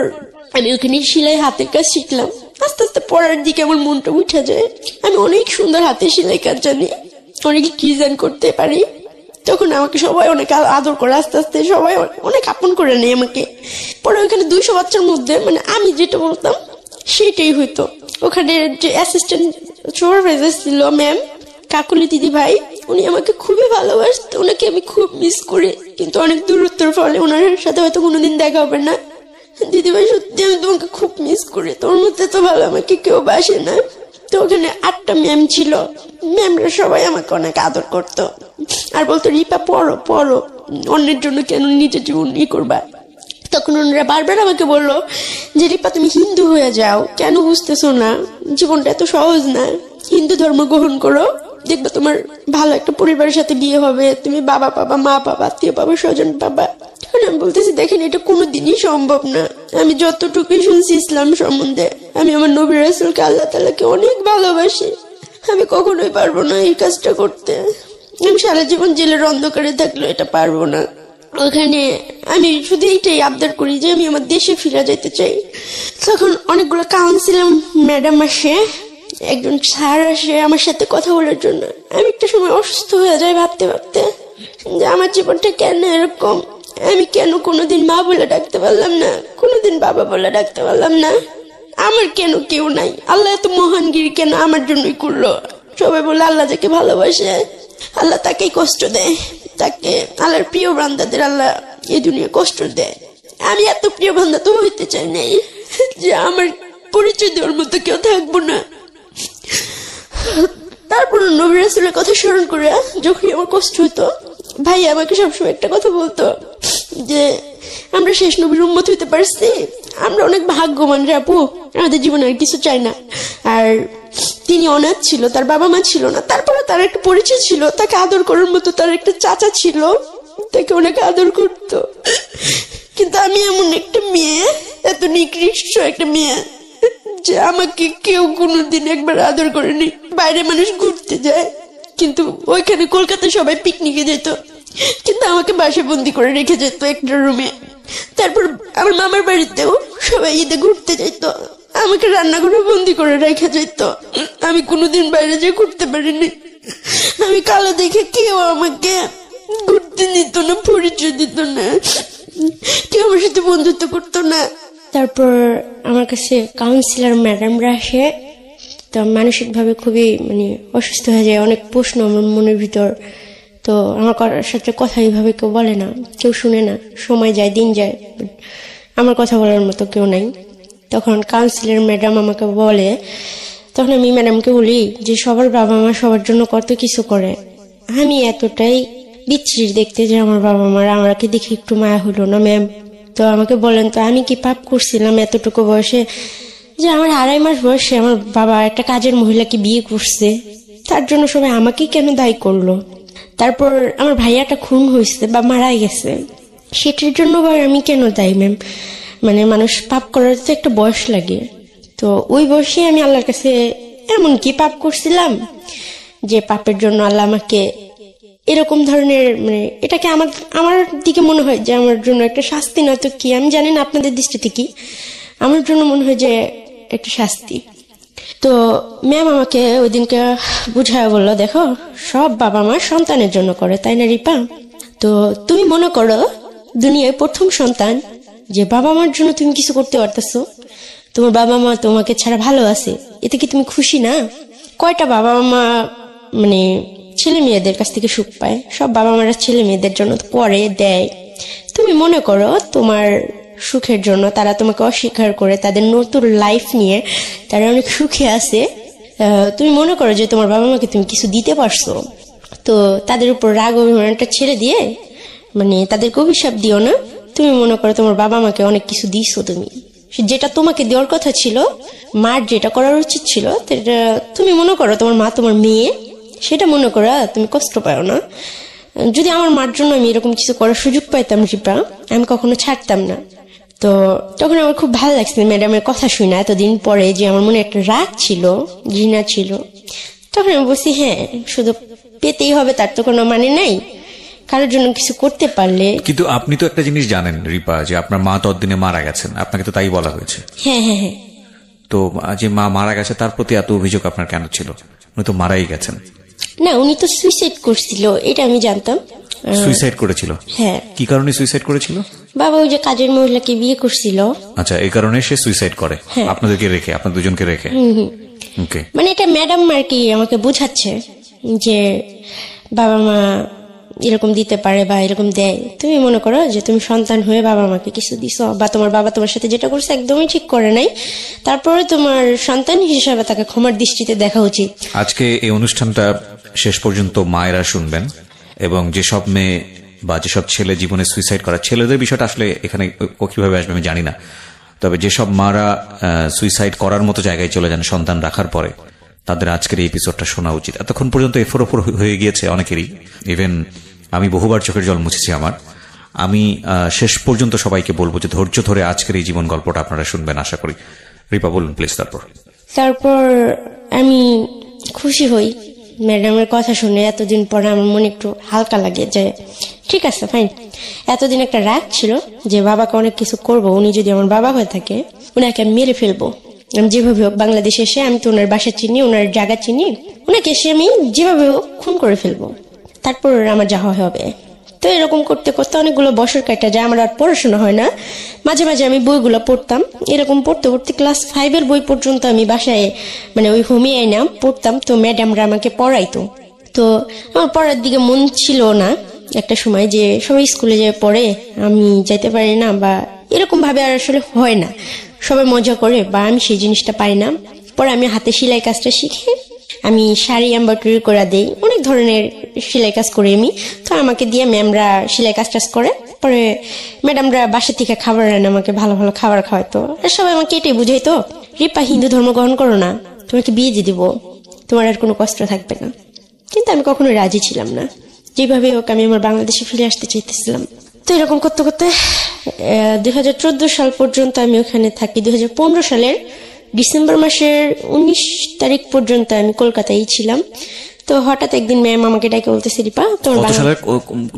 আমি ওখানে সেলাই হাতের কাজ শিখলাম। আস্তে আস্তে পড়ার দিকে আমার মনটা উঠে যায়। আমি অনেক সুন্দর হাতে সেলাই কাজ জানি, অনেক ডিজাইন করতে পারি। তখন আমাকে সবাই অনেক আদর করে, আস্তে আস্তে সবাই অনেক আপন করে নেয় আমাকে। পরে ওখানে 200 বাচ্চার মধ্যে মানে আমি যেটা বলতাম সেটাই হইতো। ওখানে যে অ্যাসিস্ট্যান্ট সুপারভাইজার ছিল ম্যাম কাকুলি দিদি ভাই, উনি আমাকে খুবই ভালোবাসত, ওনাকে আমি খুব মিস করি। কিন্তু অনেক দূরত্বের ফলে ওনার সাথে হয়তো কোনোদিন দেখা হবে না। দিদি ভাই সত্যি আমি তোমাকে খুব মিস করি, তোর মধ্যে তো ভালো আমাকে কেউ বাসে না। তো ওখানে 8টা ম্যাম ছিল, ম্যামরা সবাই আমাকে অনেক আদর করতো আর বলতো রিপা পড়ো পড়ো, অন্যের জন্য কেন নিজের জীবন করবা। তখন ওনারা বারবার আমাকে বললো যে রিপা তুমি হিন্দু হয়ে যাও, কেন বুঝতেছো না, জীবনটা এত সহজ না, হিন্দু ধর্ম গ্রহণ করো, দেখবে তোমার ভালো একটা পরিবারের সাথে বিয়ে হবে, তুমি বাবা পাবা, মা পাবা, আত্মীয় পাবা, স্বজন পাবা। আমি বলতেছি দেখেন এটা কোনোদিনই সম্ভব না। আমি যতটুকুই শুনছি ইসলাম সম্বন্ধে, আমি আমার নবী রাসূলকে আল্লাহ তাআলাকে অনেক ভালোবাসি, আমি কখনোই পারবো না এই কাজটা করতে। আমি সারা জীবন জেলের অন্ধকারে থাকলেও এটা পারবো না। ওখানে আমি শুধু এইটাই আবদার করি যে আমি আমার দেশে ফিরে যেতে চাই। তখন অনেকগুলো কাউন্সিলর ম্যাডাম আসে, একজন স্যার আসে আমার সাথে কথা বলার জন্য। আমি একটা সময় অসুস্থ হয়ে যাই ভাবতে ভাবতে যে আমার জীবনটা কেন এরকম, আমি কেন কোনোদিন মা বলে ডাকতে পারলাম না, কোনোদিন বাবা বলে ডাকতে পারলাম না, আমার কেন কেউ নাই, আল্লাহ এত মহানগিরি কেন আমার জন্যই করলো। সবাই বলে আল্লাহ যাকে ভালোবাসে আল্লাহ তাকেই কষ্ট দেয়, তাকে আল্লাহর প্রিয় বান্দাদের আল্লাহ এই দুনিয়া কষ্ট দেয়। আমি এত প্রিয় বান্দা তো হইতে চাই নাই যে আমার পরিচয় দেওয়ার মতো কেউ থাকবো না। তারপর নবী রাসূলের কথা স্মরণ করে যখন আমার কষ্ট হতো, ভাই আমাকে সবসময় একটা কথা বলতো যে আমরা শেষ নবীর উম্মত হইতে পারছি, আমরা অনেক ভাগ্যবান রে আপু, আমাদের জীবনে আর কিছু চাই না। আর তিনি অনাথ ছিল, তার বাবা মা ছিল না, তারপরে তার একটা পরিচয় ছিল, তাকে আদর করার মতো তার একটা চাচা ছিল, তাকে অনেক আদর করত। কিন্তু আমি এমন একটা মেয়ে, এত নিকৃষ্ট একটা মেয়ে যে আমাকে কেউ কোনোদিন একবার আদর করেনি। বাইরে মানুষ ঘুরতে যায়, কিন্তু ওইখানে কলকাতায় সবাই পিকনিকে যেত, কিন্তু আমাকে বাসায় বন্দি করে রেখে যেত একটা রুমে। তারপর আমার মামার বাড়িতেও সবাই ঈদে ঘুরতে যেত, আমাকে রান্নাঘরে বন্দি করে রেখে যেত। আমি কোনোদিন বাইরে যেয়ে ঘুরতে পারিনি। আমি কালো দেখে কেউ আমাকে ঘুরতে নিত না, পরিচয় দিত না, কেউ আমার সাথে বন্ধুত্ব করতো না। তারপর আমার কাছে কাউন্সিলর ম্যাডামরা আসে, তো মানসিক ভাবে খুবই অসুস্থ হয়ে যায়, অনেক প্রশ্ন আমার মনের ভিতর। তো আমার সাথে কথা এইভাবে কেউ বলে না, কেউ শুনে না, সময় যায় দিন যায়, আমার কথা বলার মতো কেউ নাই। তখন কাউন্সিলর ম্যাডাম আমাকে বলে, তখন আমি ম্যাডামকে বলি যে সবার বাবা মা সবার জন্য কত কিছু করে, আমি এতটাই বিচ্ছিরি দেখতে যে আমার বাবা মারা আমাকে দেখে একটু মায়া হলো না ম্যাম। তো আমাকে বলেন তো আমি কি পাপ করছিলাম এতটুকু বয়সে, যে আমার 2.5 মাস বয়সে আমার বাবা একটা কাজের মহিলাকে বিয়ে করছে, তার জন্য সবাই আমাকে কেন দায়ী করলো। তারপর আমার ভাইয়াটা খুন হয়েছে বা মারা গেছে, সেটার জন্য আমি কেন দায়ী ম্যাম। মানুষ পাপ করার তো একটা বয়স লাগে, তো ওই বয়সে আমি আল্লাহর কাছে এমন কি পাপ করছিলাম যে পাপের জন্য আল্লাহ আমাকে এরকম ধরনের এটাকে আমার দিকে মনে হয় যে আমার জন্য একটা শাস্তি, না তো কি আমি জানি না আপনাদের দৃষ্টিতে কি, আমার জন্য মনে হয় যে একটা শাস্তি। তো ম্যাম আমাকে ওই দিনকে বুঝায় বললো, দেখো সব বাবা মা সন্তানের জন্য করে, তাই না রিপা? তো তুমি মনে করো দুনিয়ায় প্রথম সন্তান, যে বাবা মার জন্য তুমি কিছু করতে পারতেছো, তোমার বাবা মা তোমাকে ছাড়া ভালো আছে, এতে কি তুমি খুশি না? কয়টা বাবা মা ছেলে মেয়েদের কাছ থেকে সুখ পায়? সব বাবা মারা ছেলে মেয়েদের জন্য করে দেয়। তুমি মনে করো তোমার সুখের জন্য তারা তোমাকে অস্বীকার করে, তাদের নতুন লাইফ নিয়ে তারা অনেক সুখে আছে, তুমি মনে করো যে তোমার বাবা মাকে তুমি কিছু দিতে পারছো, তো তাদের উপর রাগ অভিমানটা ছেড়ে দিয়ে মানে তাদেরকে অভিশাপ দিও না। তুমি মনে করো তোমার বাবা মাকে অনেক কিছু দিয়েছো, তুমি যেটা তোমাকে দেওয়ার কথা ছিল, মার যেটা করার উচিত ছিল, তুমি মনে করো তোমার মা তোমার মেয়ে, সেটা মনে করো, তুমি কষ্ট পাও না। যদি আমার মার জন্য আমি এরকম কিছু করার সুযোগ পাইতাম রিপা, আমি কখনো ছাড়তাম না। তো তখন আমার খুব ভালো লাগছে ম্যাডামের কথা শুনে, এতদিন পরে যে আমার মনে একটা রাগ ছিল, ঘৃণা ছিল। তখন আমি বলছি হ্যাঁ, শুধু পেতেই হবে তার তো কোনো মানে নাই, কারোর জন্য কিছু করতে পারলে। কিন্তু আপনি তো একটা জিনিস জানেন রিপা, যে আপনার মা ততদিনে মারা গেছেন, আপনাকে তো তাই বলা হয়েছে। হ্যাঁ হ্যাঁ হ্যাঁ। তো যে মা মারা গেছে তার প্রতি এত অভিযোগ আপনার কেন ছিল? উনি তো মারাই গেছেন। না, উনি তো সুইসাইড করছিল, এটা আমি জানতাম। সুইসাইড করেছিল? হ্যাঁ। কি কারণে সুইসাইড করেছিল? বাবা ওই যে কাজের মহিলাকে বিয়ে করছিল। আচ্ছা, এই কারণে সে সুইসাইড করে আপনাদেরকে রেখে, আপনার দুজনকে রেখে? ওকে। মানে এটা ম্যাডাম আর কি আমাকে বোঝাচ্ছে যে বাবা মা এরকম দিতে পারে বা এরকম দেয়। তুমি মনে করো যে তুমি সন্তান হয়ে বাবা মাকে কিছু দিছো, বা তোমার বাবা তোমার সাথে যেটা করছে একদমই ঠিক করে নাই, তারপরে তোমার সন্তান হিসেবে তাকে ক্ষমার দৃষ্টিতে দেখা উচিত। আজকে এই অনুষ্ঠানটা শেষ পর্যন্ত মায়েরা শুনবেন, এবং যেসব মেয়ে বা যেসব ছেলে জীবনে সুইসাইড করা, ছেলেদের বিষয়টা আসলে এখানে কিভাবে আসবে আমি জানি না, তবে যেসব মারা সুইসাইড করার মতো জায়গায় চলে যান সন্তান রাখার পরে, তাদের আজকের এই এপিসোডটা শোনা উচিত। এতক্ষণ পর্যন্ত এফোর ওপর হয়ে গিয়েছে অনেকেরই, ইভেন আমি বহুবার চোখের জল মুছেছি আমার। আমি শেষ পর্যন্ত সবাইকে বলবো যে ধৈর্য ধরে আজকের এই জীবন গল্পটা আপনারা শুনবেন, আশা করি। রিপা বলুন প্লিজ। তারপর আমি খুশি হই ম্যাডামের কথা শুনে। এতদিন পরে আমার মনে একটু হালকা লাগে যে ঠিক আছে ফাইন, এতদিন একটা রাগ ছিল যে বাবাকে অনেক কিছু করব, উনি যদি আমার বাবা হয়ে থাকে উনাকে আমি মেরে ফেলবো। আমি যেভাবে হোক বাংলাদেশে এসে, আমি তো ওনার বাসা চিনি, ওনার জায়গা চিনি, ওনাকে এসে আমি যেভাবে হোক খুন করে ফেলবো, তারপর আমার যা হবে। তো এরকম করতে করতে অনেকগুলো বছর কাটা যায়, আমার আর পড়াশোনা হয় না। মাঝে মাঝে আমি বইগুলো পড়তাম, এরকম পড়তে পড়তে ক্লাস 5 বই পর্যন্ত আমি বাসায় মানে ওই হোমে আইনা পড়তাম। তো ম্যাডামরা আমাকে পড়াইতো, তো আমার পড়ার দিকে মন ছিল না একটা সময়, যে সবাই স্কুলে যায় পড়ে, আমি যাইতে পারি না, বা এরকম ভাবে আর আসলে হয় না, সবাই মজা করে, বা আমি সেই জিনিসটা পাই না। পরে আমি হাতে সেলাই কাজটা শিখে আমি শাড়ি এমব্রয়ডারি করে দেই, অনেক ধরনের সেলাই কাজ করি আমি। তো আমাকে দিয়ে ম্যামরা সেলাই কাজ টাজ করে, পরে ম্যাডামরা বাসা থেকে খাবার আনে, আমাকে ভালো ভালো খাবার খাওয়াইতো। আর সবাই আমাকে এটাই বুঝাইতো, রিপা হিন্দু ধর্ম গ্রহণ করো না, তোমাকে বিয়ে দিয়ে দিব, তোমার আর কোনো কষ্ট থাকবে না। কিন্তু আমি কখনো রাজি ছিলাম না, যেভাবে হোক আমি আমার বাংলাদেশে ফিরে আসতে চাইতেছিলাম। তো এরকম করতে করতে 2014 সাল পর্যন্ত আমি ওখানে থাকি। 2015 সালের ডিসেম্বর মাসের 19 তারিখ পর্যন্ত আমি কলকাতায় ছিলাম। তো হঠাৎ একদিন ম্যাম আমাকে ডাকে বলতেছে, রিপা তোমার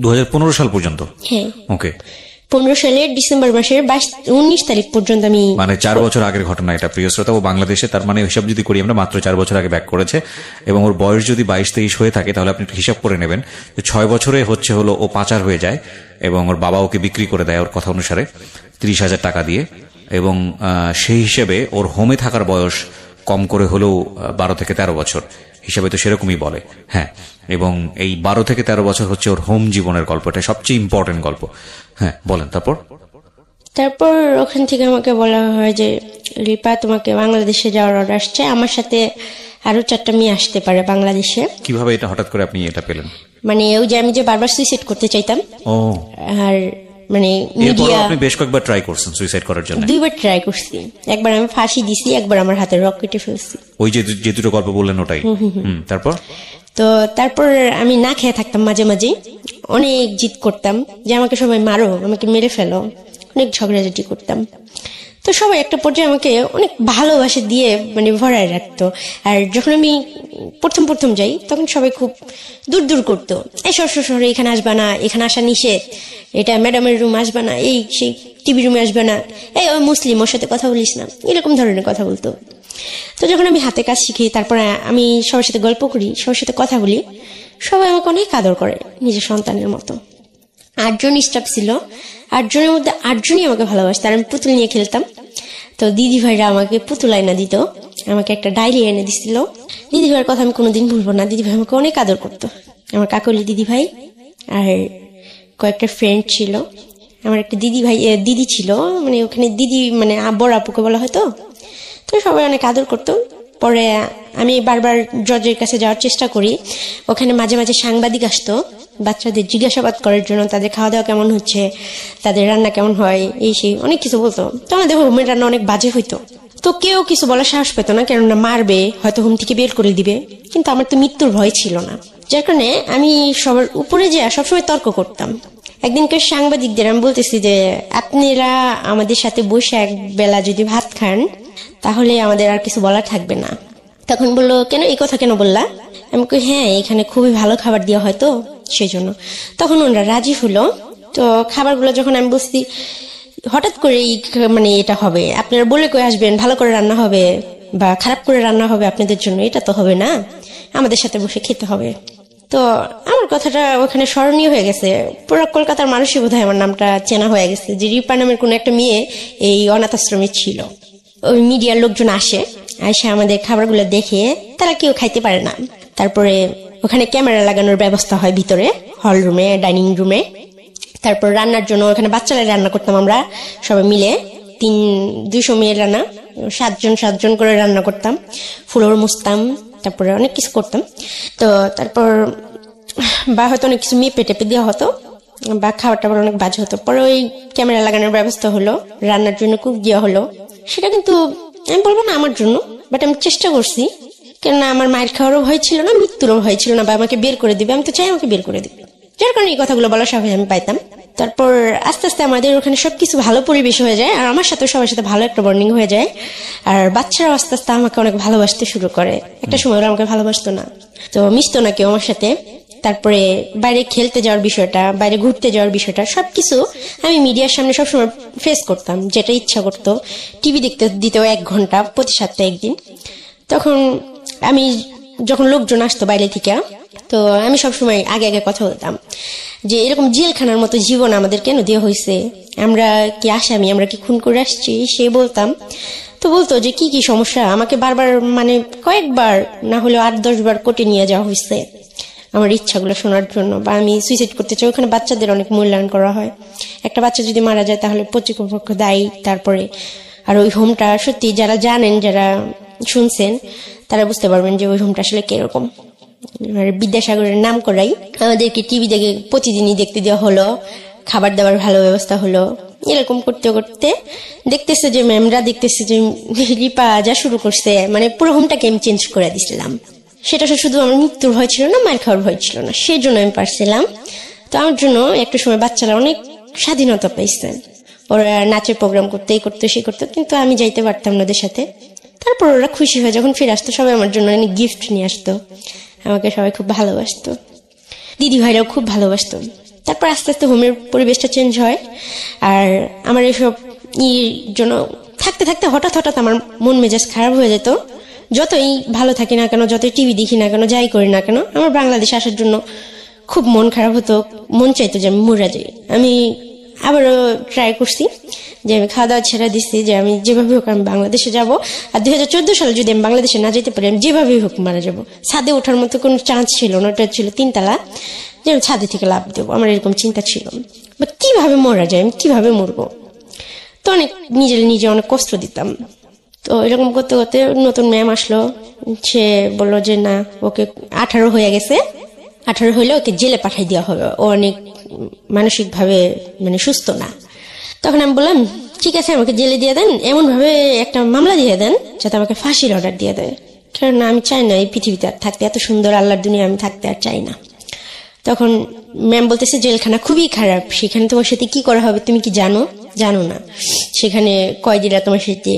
2015 সাল পর্যন্ত? হ্যাঁ। ওকে। 15 সালের ডিসেম্বর মাসের 19 তারিখ পর্যন্ত আমি, মানে 4 বছর আগের ঘটনা এটা প্রিয় শ্রোতা। ও বাংলাদেশে, তার মানে হিসাব যদি করি আমরা, মাত্র 4 বছর আগে ব্যাক করেছে, এবং ওর বয়স যদি 22-23 হয়ে থাকে তাহলে আপনি হিসাব করে নেবেন যে 6 বছরে হলো ও পাচার হয়ে যায়, এবং ওর বাবা ওকে বিক্রি করে দেয় ওর কথা অনুসারে 30,000 টাকা দিয়ে, এবং সেই হিসেবে ওর হোমে থাকার বয়স কম করে হলেও 12 থেকে 13 বছর হিসাবে তো সেরকমই বলে। হ্যাঁ, এবং এই 12 থেকে 13 বছর হচ্ছে ওর হোম জীবনের গল্পটা, সবচেয়ে ইম্পর্টেন্ট গল্প। হ্যাঁ বলেন। তারপর ওখান থেকে আমাকে বলা হয় যে রিপা তোমাকে বাংলাদেশে যাওয়ার অর্ডার আসছে, আমার সাথে আরো 4টা মেয়ে আসতে পারে বাংলাদেশে। কিভাবে এটা হঠাৎ করে আপনি এটা পেলেন? মানে ওই যে আমি যে বারবার সুইসাইড করতে চাইতাম, আর মানে মিডিয়া, আপনি বেশ কয়েকবার ট্রাই করছেন সুইসাইড করার জন্য? 2বার ট্রাই করছি। একবার আমি ফাঁসি দিছি, একবার আমার হাতে রক কেটে ফেলছি। ওই যে দুটো গল্প বললেন ওটাই? তারপর আমি না খেয়ে থাকতাম, মাঝে মাঝে অনেক জিদ করতাম যে আমাকে সবাই মারো, আমাকে মেরে ফেলো, অনেক ঝগড়াঝাটি করতাম। তো সবাই একটা পর্যায়ে আমাকে অনেক ভালোবাসা দিয়ে মানে ভরায় রাখতো। আর যখন আমি প্রথম যাই তখন সবাই খুব দূর দূর করতো, এই শহরে এখানে আসবা না, এখানে আসা নিষেধ, এটা ম্যাডামের রুম আসবা না, এই সেই টিভি রুমে আসবে না, এই ওই মুসলিম, ওর সাথে কথা বলিস না, এরকম ধরনের কথা বলতো। তো যখন আমি হাতে কাজ শিখি, তারপরে আমি সবার সাথে গল্প করি, সবার সাথে কথা বলি, সবাই আমাকে অনেক আদর করে নিজের সন্তানের মতো। 8 জন স্টাফ ছিল, 8 জনের মধ্যে 8 জনই আমাকে ভালোবাসত। আর আমি পুতুল নিয়ে খেলতাম, তো দিদি ভাইরা আমাকে পুতুল আইনা দিত, আমাকে একটা ডায়েরি এনে দিছিল। দিদি ভাইয়ের কথা আমি কোনোদিন ভুলবো না, দিদি ভাই আমাকে অনেক আদর করতো। আমার কাকলি দিদি ভাই আর কয়েকটা ফ্রেন্ড ছিল, আমার একটা দিদি ছিল, মানে ওখানে দিদি মানে বড় আপুকে বলা হয়তো। তো সবাই অনেক আদর করতো। পরে আমি বারবার জজের কাছে যাওয়ার চেষ্টা করি, ওখানে মাঝে মাঝে সাংবাদিক আসতো, বাচ্চাদের জিজ্ঞাসাবাদ করার জন্য, তাদের খাওয়া দাওয়া কেমন হচ্ছে, তাদের রান্না কেমন হয়, এই সেই অনেক কিছু বলতো। তো আমাদের হোমের রান্না অনেক বাজে হইতো, তো কেউ কিছু বলার সাহস পেত না, কেননা মারবে, হয়তো হোম থেকে বের করে দিবে। কিন্তু আমার তো মৃত্যুর ভয় ছিল না, যার কারণে আমি সবার উপরে যে সবসময় তর্ক করতাম। একদিনকার সাংবাদিকদের আমি বলতেছি যে আপনারা আমাদের সাথে বসে এক বেলা যদি ভাত খান তাহলে আমাদের আর কিছু বলার থাকবে না। তখন বললো, কেন এই কথা কেন বললা? আমি কই, হ্যাঁ এখানে খুবই ভালো খাবার দেওয়া হয় তো সেই জন্য। তখন ওনারা রাজি হলো। তো খাবারগুলো যখন আমি বলছি হঠাৎ করে মানে এটা হবে, আপনারা বলে কই আসবেন ভালো করে রান্না হবে বা খারাপ করে রান্না হবে আপনাদের জন্য, এটা তো হবে না, আমাদের সাথে বসে খেতে হবে। তো আমার কথাটা ওখানে স্মরণীয় হয়ে গেছে, পুরো কলকাতার মানুষই বোধহয় আমার নামটা চেনা হয়ে গেছে যে রিপা নামের কোন একটা মেয়ে এই অনাথ আশ্রমে ছিল। ওই মিডিয়ার লোকজন আসে আমাদের খাবারগুলো দেখে, তারা কেউ খাইতে পারে না। তারপরে ওখানে ক্যামেরা লাগানোর ব্যবস্থা হয় ভিতরে হল রুমে, ডাইনিং রুমে। তারপর রান্নার জন্য ওখানে বাচ্চারা রান্না করতাম আমরা সবাই মিলে, 200 মেয়ের রান্না, 7 জন করে রান্না করতাম, ফ্লোর মুছতাম, তারপরে অনেক কিছু করতাম। তো তারপর বা হয়তো অনেক কিছু মেপে টেপে দেওয়া হতো বা খাবার টাবার অনেক বাজে হতো। পরে ওই ক্যামেরা লাগানোর ব্যবস্থা হলো, রান্নার জন্য কুক দেওয়া হলো। সেটা কিন্তু আমি বলবো না আমার জন্য, বাট আমি চেষ্টা করছি, কেননা আমার মায়ের খাওয়ারও ভয় ছিল না, মৃত্যুরও ভয় ছিল না, বা আমাকে বের করে দিবে, আমি তো চাই আমাকে বের করে দিবে, যার কারণে এই কথাগুলো বলার সাহস আমি পাইতাম। তারপর আস্তে আস্তে আমাদের ওখানে সবকিছু ভালো পরিবেশ হয়ে যায়, আর আমার সাথে সবার সাথে ভালো একটা বন্ডিং হয়ে যায়, আর বাচ্চারাও আস্তে আস্তে আমাকে অনেক ভালোবাসতে শুরু করে। একটা সময় ওরা আমাকে ভালোবাসতো না, তো মিশতো না কেউ আমার সাথে। তারপরে বাইরে খেলতে যাওয়ার বিষয়টা, বাইরে ঘুরতে যাওয়ার বিষয়টা, সবকিছু আমি মিডিয়ার সামনে সবসময় ফেস করতাম, যেটা ইচ্ছা করতো। টিভি দেখতে দিতেও 1 ঘন্টা প্রতি সপ্তাহে একদিন। তখন আমি যখন লোকজন আসতো বাইরে থেকে, তো আমি সবসময় আগে আগে কথা বলতাম যে এরকম জেলখানার মতো জীবন আমাদের কেন দেওয়া হয়েছে, আমরা কি আসামি, আমরা কি খুন করে আসছি, সে বলতাম। তো বলতো যে কি কি সমস্যা, আমাকে বারবার মানে কয়েকবার না হলেও 8-10 বার কোর্টে নিয়ে যাওয়া হয়েছে আমার ইচ্ছাগুলো শোনার জন্য, বা আমি সুইসাইড করতে চাই। ওখানে বাচ্চাদের অনেক মূল্যায়ন করা হয়, একটা বাচ্চা যদি মারা যায় তাহলে কর্তৃপক্ষ দায়ী। তারপরে আর ওই হোমটা সত্যি যারা জানেন, যারা শুনছেন, তারা বুঝতে পারবেন যে ওই হোমটা আসলে কিরকম। বিদ্যাসাগরের নাম করাই আমাদেরকে টিভি দেখে প্রতিদিনই দেখতে দেওয়া হলো, খাবার দাবার ভালো ব্যবস্থা হলো। এরকম করতে করতে দেখতেছে যে ম্যামরা দেখতেছে যে রিপা যা শুরু করছে, মানে পুরো হোমটাকে আমি চেঞ্জ করে দিছিলাম। সেটা শুধু আমার মৃত্যুর ভয় ছিল না, মায়ের খাওয়ার ভয় ছিল না, সেই জন্য আমি পারছিলাম। তো আমার জন্য একটা সময় বাচ্চারা অনেক স্বাধীনতা পাইছে, ওরা নাচের প্রোগ্রাম করতে, এই করতো সে করতো, কিন্তু আমি যাইতে পারতাম না ওদের সাথে। তারপর ওরা খুশি হয়ে যখন ফিরে আসতো, সবাই আমার জন্য অনেক গিফট নিয়ে আসতো, আমাকে সবাই খুব ভালোবাসতো, দিদি ভাইরাও খুব ভালোবাসতো। তারপর আস্তে আস্তে হোমের পরিবেশটা চেঞ্জ হয়, আর আমার এসব জন্য থাকতে থাকতে হঠাৎ হঠাৎ আমার মন মেজাজ খারাপ হয়ে যেত। যতই ভালো থাকি না কেন, যতই টিভি দেখি না কেন, যাই করি না কেন, আমার বাংলাদেশে আসার জন্য খুব মন খারাপ হতো, মন চাইতো যে আমি মরে যাই। আমি আবারও ট্রাই করছি যে আমি খাওয়া দাওয়া ছেড়ে দিচ্ছি, যে আমি যেভাবে হোক আমি বাংলাদেশে যাব, আর 2014 সালে যদি আমি বাংলাদেশে না যেতে পারি আমি যেভাবেই হোক মারা যাবো। ছাদে ওঠার মতো কোনো চান্স ছিল না, ওটা ছিল 3 তলা, যে আমি ছাদে থেকে লাভ দেবো, আমার এরকম চিন্তা ছিল। বাট কিভাবে মরা যায়, আমি কিভাবে মরবো, তো অনেক নিজে অনেক কষ্ট দিতাম। তো এরকম করতে করতে নতুন ম্যাম আসলো, সে বললো যে না, ওকে 18 হয়ে গেছে, 18 হইলে ওকে জেলে পাঠাই দেওয়া হবে, ও অনেক মানসিক ভাবে মানে সুস্থ না। তখন আমি বললাম ঠিক আছে, আমাকে জেলে দিয়ে দেন, এমন ভাবে একটা মামলা দিয়ে দেন যাতে আমাকে ফাঁসির অর্ডার দিয়ে দেয়, কারণ আমি চাই না এই পৃথিবীতে আর থাকতে, এত সুন্দর আল্লাহর দুনিয়া আমি থাকতে আর চাই না। তখন ম্যাম বলতেছে জেলখানা খুবই খারাপ, সেখানে তোমার সাথে কি করা হবে তুমি কি জানো? জানো না, সেখানে কয়েদিরা তোমার সাথে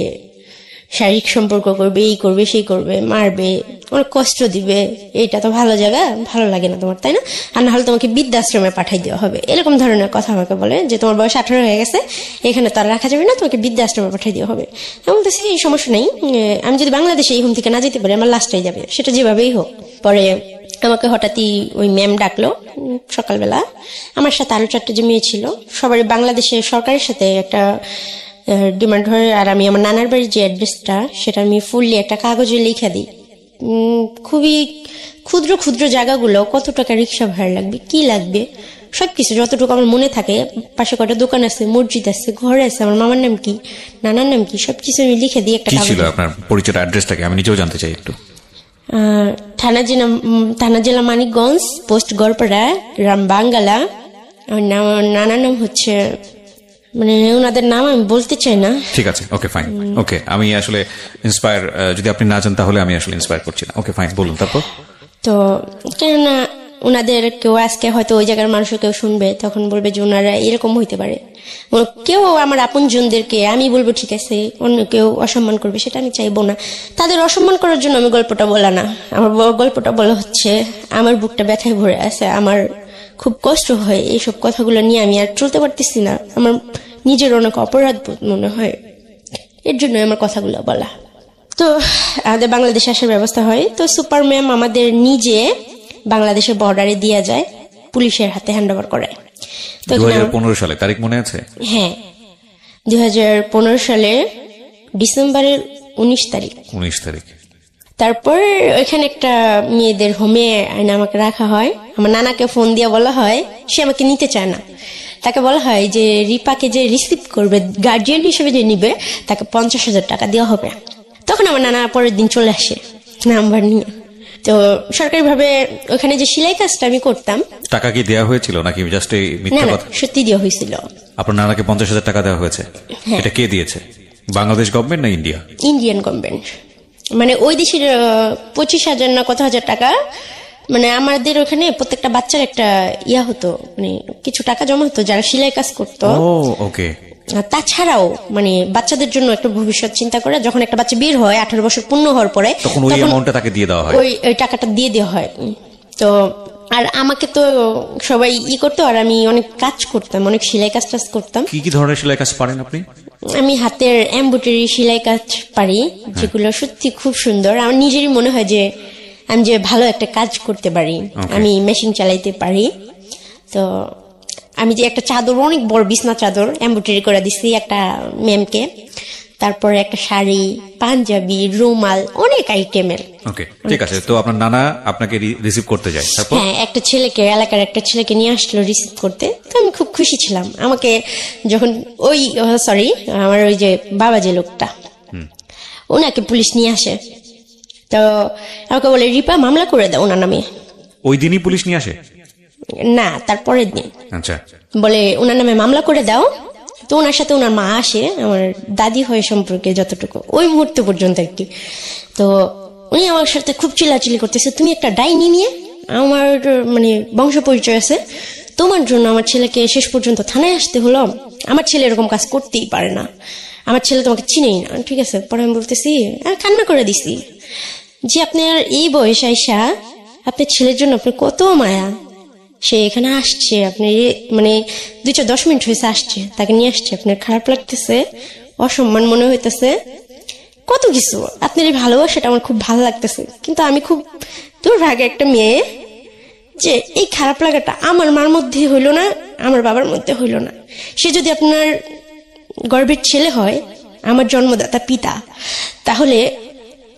শারীরিক সম্পর্ক করবে, এই করবে সেই করবে, মারবে, অনেক কষ্ট দিবে, এইটা তো ভালো জায়গা, ভালো লাগে না তোমার, তাই না? আর না হলে তোমাকে বৃদ্ধাশ্রমে পাঠাই দেওয়া হবে, এরকম ধরনের কথা আমাকে বলে, যে তোমার বয়স 18 হয়ে গেছে, এখানে তো আর রাখা যাবে না, তোমাকে বৃদ্ধাশ্রমে পাঠাই দেওয়া হবে। আমি বলতেছি এই সমস্যা নেই, আমি যদি বাংলাদেশে এই হোম থেকে না যেতে পারি আমার লাস্টটাই যাবে, সেটা যেভাবেই হোক। পরে আমাকে হঠাৎই ওই ম্যাম ডাকলো সকালবেলা, আমার সাথে আরো 4টা যে মেয়ে ছিল, সবাই বাংলাদেশের সরকারের সাথে একটা ডিমান্ড হয়, আর আমি আমার নানার বাড়ির যে অ্যাড্রেসটা সেটা আমি ফুললি একটা কাগজে লিখে দিই, খুবই ক্ষুদ্র ক্ষুদ্র জায়গাগুলো, কত টাকা রিক্সা ভাড়া লাগবে, কি লাগবে, সবকিছু যতটুকু আমার মনে থাকে, পাশে কয়টা দোকান আছে, মসজিদ আছে, ঘর আছে, আমার মামার নাম কি, নানার নাম কি, সবকিছু আমি লিখে দিই একটা কাগজে। আপনার পরিচয় অ্যাড্রেসটাকে আমি নিজেও জানতে চাই একটু। থানা জেলা মানিকগঞ্জ, পোস্ট গড়পাড়া, গ্রাম বাঙ্গালা। আর নানার নাম হচ্ছে, মানে ওনাদের নাম আমি বলতে চাই না। ঠিক আছে, ওকে ফাইন, ওকে। আমি আসলে ইন্সপায়ার, যদি আপনি না জান তাহলে আমি আসলে ইন্সপায়ার করছি না। ওকে ফাইন, বলুন তারপর। তো কেননা ওনাদের কেউ আজকে হয়তো ওই জায়গার মানুষ কেউ শুনবে, তখন বলবে যে ওনারা এরকম হইতে পারে। কেউ আমার আপন জনদেরকে আমি বলবো ঠিক আছে, অন্য কেউ অসম্মান করবে, সেটা আমি চাইবো না। তাদের অসম্মান করার জন্য আমি গল্পটা বলা না। আমার গল্পটা বলা হচ্ছে আমার বুকটা ব্যথায় ভরে আছে, আমার খুব কষ্ট হয় এইসব কথাগুলো নিয়ে, আমি আর চলতে পারতেছি না, আমার নিজের অনেক অপরাধ বোধ মনে হয়, এর জন্য আমার কথাগুলো বলা। তো আমাদের বাংলাদেশে আসার ব্যবস্থা হয়। তো সুপার ম্যাম আমাদের নিজে বাংলাদেশের বর্ডারে দিয়ে যায়, পুলিশের হাতে হ্যান্ড ওভার করায়। 2015 সালে তারিখ মনে আছে? হ্যাঁ, 2015 সালের ডিসেম্বরের 19 তারিখ। তারপর ওইখানে একটা মেয়েদের হোমে আইনে আমাকে রাখা হয়। আমার নানাকে ফোন দিয়ে বলা হয়, সে আমাকে নিতে চায় না। তাকে বলা হয় যে রিপাকে যে রিসিভ করবে, গার্জিয়ান হিসেবে যে নিবে, তাকে 50,000 টাকা দেওয়া হবে। তখন আমার নানা পরের দিন চলে আসে নাম্বার নিয়ে। তো সরকারি ভাবে ওখানে যে সেলাই কাজটা আমি করতাম। টাকা কি দেওয়া হয়েছিল নাকি জাস্ট এই মিথ্যা কথা? সত্যি দেওয়া হয়েছিল। আপনার নানাকে 50,000 টাকা দেওয়া হয়েছে? এটা কে দিয়েছে, বাংলাদেশ গভর্নমেন্ট না ইন্ডিয়া? Indian government. মানে ওই দেশের 25,000 না কত হাজার টাকা। মানে আমাদের ওখানে প্রত্যেকটা বাচ্চার একটা ইয়া হতো, মানে কিছু টাকা জমা হতো যারা সেলাই কাজ করতো। ওকে। তাছাড়াও মানে বাচ্চাদের জন্য একটা ভবিষ্যৎ চিন্তা করে যখন একটা বাচ্চা বের হয় 18 বছর পূর্ণ হওয়ার পরে, তখন ওই অ্যামাউন্টটা তাকে দিয়ে দেওয়া হয়, ওই টাকাটা দিয়ে দেওয়া হয়। তো আর আমাকে তো সবাই করতো, আর আমি অনেক কাজ করতাম, অনেক সেলাই কাজ টাজ করতাম। কি ধরনের সেলাই কাজ পারেন আপনি? আমি হাতের এমব্রয়ডারি সেলাই কাজ পারি, যেগুলো সত্যি খুব সুন্দর। আমার নিজেরই মনে হয় যে আমি যে ভালো একটা কাজ করতে পারি। আমি মেশিন চালাইতে পারি। তো আমি যে একটা চাদর, অনেক বড় বিছনা চাদর এমব্রয়ডারি করে দিচ্ছি একটা ম্যামকে। তারপরে একটা শাড়ি, পাঞ্জাবি, রুমাল, অনেক আইটেমের। ওকে, ঠিক আছে। তো আপনার নানা আপনাকে রিসিভ করতে যায়? হ্যাঁ, একটা ছেলেকে, এলাকার একটা ছেলেকে নিয়ে আসলো রিসিভ করতে। তো আমি খুব খুশি ছিলাম। আমাকে যখন আমার ওই যে বাবা যে লোকটা, ওনাকে পুলিশ নিয়ে আসে। তো আমাকে বলে রিপা মামলা করে দাও ওনার নামে। ওই দিনই পুলিশ নিয়ে আসে? না, তারপরের দিন। আচ্ছা। বলে ওনার নামে মামলা করে দাও। তো ওনার সাথে ওনার মা আসে, আমার দাদি হয় সম্পর্কে যতটুকু, ওই মুহূর্তে পর্যন্ত আর কি। তো উনি আমার সাথে খুব চিল্লাচিল্লি করতেছে, তুমি একটা ডাইনি নিয়ে, আমার মানে বংশ পরিচয় আছে, তোমার জন্য আমার ছেলেকে শেষ পর্যন্ত থানায় আসতে হলো। আমার ছেলে এরকম কাজ করতেই পারে না, আমার ছেলে তোমাকে চিনেই না। ঠিক আছে, পরে আমি বলতেছি, আমি কান্না করে দিছি যে আপনার এই বয়স আইসা আপনার ছেলের জন্য আপনার কত মায়া, সে এখানে আসছে, আপনি মানে 2-10 মিনিট হয়েছে আসছে, তাকে নিয়ে আসছে, আপনার খারাপ লাগতেছে, অসম্মান মনে হইতেছে, কত কিছু। আপনার এই ভালোবাসাটা আমার খুব ভালো লাগতেছে, কিন্তু আমি খুব দুর্ভাগ্য একটা মেয়ে যে এই খারাপ লাগাটা আমার মার মধ্যে হইল না, আমার বাবার মধ্যে হইল না। সে যদি আপনার গর্ভের ছেলে হয়, আমার জন্মদাতা পিতা, তাহলে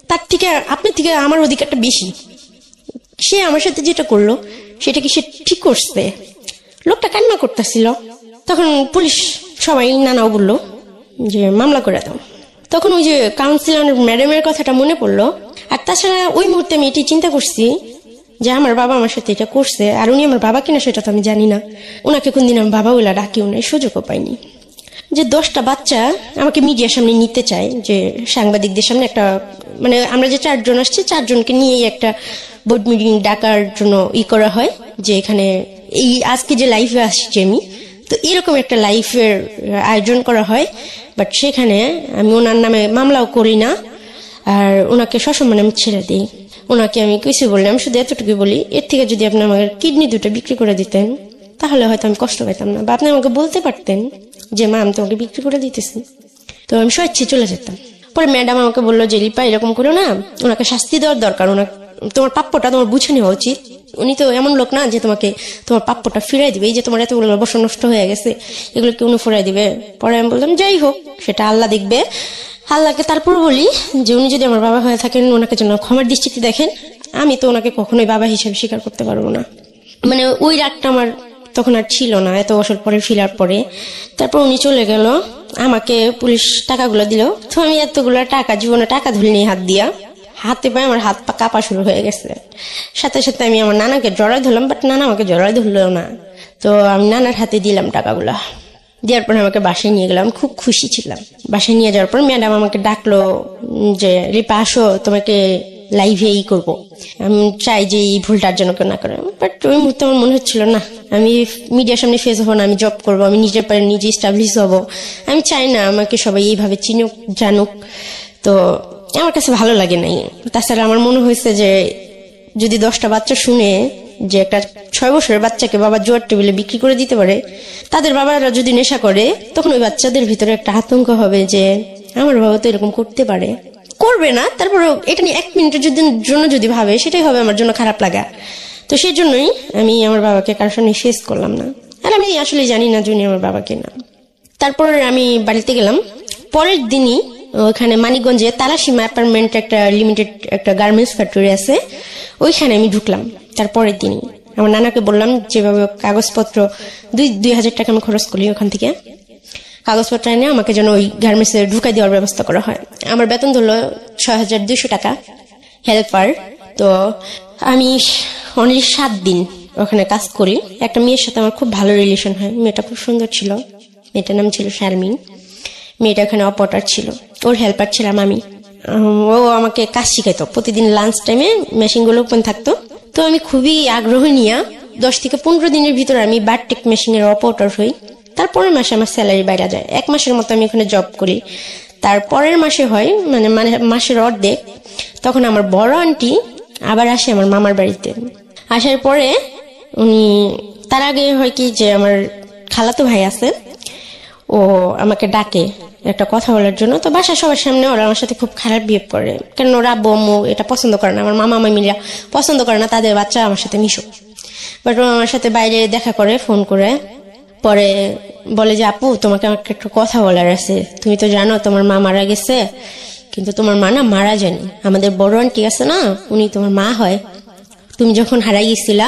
তার থেকে আপনার থেকে আমার অধিকারটা বেশি। সে আমার সাথে যেটা করলো সেটা কি সে ঠিক করছে? লোকটা কান্না করতেছিল। তখন পুলিশ সবাই নানাও বললো যে মামলা করে দাও। তখন ওই যে কাউন্সিলর ম্যাডামের কথাটা মনে পড়লো। আর তাছাড়া ওই মুহূর্তে আমি এটি চিন্তা করছি যে আমার বাবা আমার সাথে এটা করছে, আর উনি আমার বাবা কিনা সেটা তো আমি জানি না। ওনাকে কোনদিন আমি বাবা বলে ডাকিও না, সুযোগও পাইনি। যে 10টা বাচ্চা আমাকে মিডিয়ার সামনে নিতে চায়, যে সাংবাদিকদের সামনে একটা, মানে আমরা যে 4 জন আসছি 4 জনকে নিয়ে একটা বোর্ড মিটিং ডাকার জন্য করা হয়, যে এখানে এই আজকে যে লাইফে আসছি আমি, তো এরকম একটা লাইফের আয়োজন করা হয়। বাট সেখানে আমি ওনার নামে মামলাও করি না, আর ওনাকে সসম্মানে আমি ছেড়ে দিই। ওনাকে আমি কিছু বললাম, শুধু এতটুকু বলি, এর থেকে যদি আপনি আমার কিডনি 2টা বিক্রি করে দিতেন তাহলে হয়তো আমি কষ্ট পাইতাম না, বা আপনি আমাকে বলতে পারতেন যে মা আমি তোমাকে বিক্রি করে দিতেছি, তো আমি স্বেচ্ছায় চলে যেতাম। পরে ম্যাডাম আমাকে বললো যে রিপা এরকম করো না, ওনাকে শাস্তি দেওয়ার দরকার, তোমার প্রাপ্যটা তোমার বুঝে নেওয়া উচিত। উনি তো এমন লোক না যে তোমাকে তোমার প্রাপ্যটা ফিরাই দিবে, এই যে তোমার এতগুলো বছর নষ্ট হয়ে গেছে এগুলো কি উনি ফিরাই দিবে? পরে আমি বললাম যাই হোক সেটা আল্লাহ দেখবে। আল্লাহকে তারপর বলি যে উনি যদি আমার বাবা হয়ে থাকেন ওনাকে যেন ক্ষমার দৃষ্টিতে দেখেন, আমি তো ওনাকে কখনোই বাবা হিসেবে স্বীকার করতে পারবো না। মানে ওই রাগটা আমার তখন আর ছিল না, এত বছর পরে ফিরার পরে। তারপর উনি চলে গেল, আমাকে পুলিশ টাকাগুলো দিল। তো আমি এতগুলো টাকা, জীবনে টাকা ধুলিনি হাত দিয়া, হাতে পায়ে আমার হাত পা কাঁপা শুরু হয়ে গেছে। সাথে সাথে আমি আমার নানাকে জড়াই ধরলাম, বাট নানা আমাকে জড়াই ধরলো না। তো আমি নানার হাতে দিলাম টাকাগুলা। দেওয়ার পর আমাকে বাসায় নিয়ে গেলাম, খুব খুশি ছিলাম। বাসায় নিয়ে যাওয়ার পর ম্যাডাম আমাকে ডাকলো যে রিপা আসো, তোমাকে লাইভে করবো। আমি চাই যে এই ভুলটার জন্য কেউ না করে, বাট ওই মুহূর্তে আমার মনে হচ্ছিল না আমি মিডিয়ার সামনে ফেস হবো না, আমি জব করবো, আমি নিজের পারে নিজে স্টাবলিশ হবো। আমি চাই না আমাকে সবাই এইভাবে চিনুক জানুক, তো আমার কাছে ভালো লাগে নাই। তাছাড়া আমার মনে হয়েছে যে যদি 10টা বাচ্চা শুনে যে একটা 6 বছরের বাচ্চাকে বাবা জোয়ার টেবিলে বিক্রি করে দিতে পারে, তাদের বাবারা যদি নেশা করে, তখন ওই বাচ্চাদের ভিতরে একটা আতঙ্ক হবে যে আমার বাবা তো এরকম করতে পারে। করবে না, তারপরে এটা নিয়ে 1 মিনিটের জন্য যদি ভাবে, সেটাই হবে আমার জন্য খারাপ লাগা। তো সেই জন্যই আমি আমার বাবাকে কারোর সামনে ফেস করলাম না। আর আমি আসলে জানি না জুনি আমার বাবাকে না। তারপর আমি বাড়িতে গেলাম। পরের দিনই ওখানে মানিকগঞ্জে তালাসীমা অ্যাপার্টমেন্ট একটা লিমিটেড একটা গার্মেন্টস ফ্যাক্টরি আছে, ওইখানে আমি ঢুকলাম। তারপরের দিনই আমার নানাকে বললাম যেভাবে কাগজপত্র 2,000 টাকা আমি খরচ করি, ওখান থেকে কাগজপত্র এনে আমাকে যেন ওই গার্মেন্টসে ঢুকাই দেওয়ার ব্যবস্থা করা হয়। আমার বেতন ধরলো 6,200 টাকা হেল্পার। তো আমি অনলি 7 দিন ওখানে কাজ করি। একটা মেয়ের সাথে আমার খুব ভালো রিলেশন হয়, মেয়েটা খুব সুন্দর ছিল, মেয়েটার নাম ছিল শারমিন। মেয়েটা ওখানে অপারেটর ছিল, ওর হেল্পার ছিলাম আমি। ও আমাকে কাজ শিখাইতো প্রতিদিন লাঞ্চ টাইমে, মেশিন গুলো ওপেন থাকতো। তো আমি খুবই আগ্রহ নিয়ে 10 থেকে 15 দিনের ভিতরে আমি বারটেক মেশিন এর অপারেটর হই। তারপরের মাসে আমার স্যালারি বাইরে যায়। 1 মাসের মতো আমি ওখানে জব করি। তারপরের মাসে হয় মানে মাসের অর্ধেক, তখন আমার বড় আন্টি আবার আসে আমার মামার বাড়িতে। আসার পরে উনি, তার আগে হয় কি যে আমার খালাতো ভাই আছে, ও আমাকে ডাকে একটা কথা বলার জন্য। তো বাসা সবার সামনে ওরা আমার সাথে খুব খারাপ বিহেভ করে, কেন ওরা আব্বু আম্মু এটা পছন্দ করে না, আমার মামা মামিরা পছন্দ করে না তাদের বাচ্চা আমার সাথে মিশুক। বাট ও আমার সাথে বাইরে দেখা করে, ফোন করে, পরে বলে যে আপু তোমাকে আমাকে একটা কথা বলার আছে, তুমি তো জানো তোমার মা মারা গেছে, কিন্তু তোমার মা না মারা যায়নি, আমাদের বড় আন্টি আছে না, উনি তোমার মা হয়। তুমি যখন হারাই গেছিলা,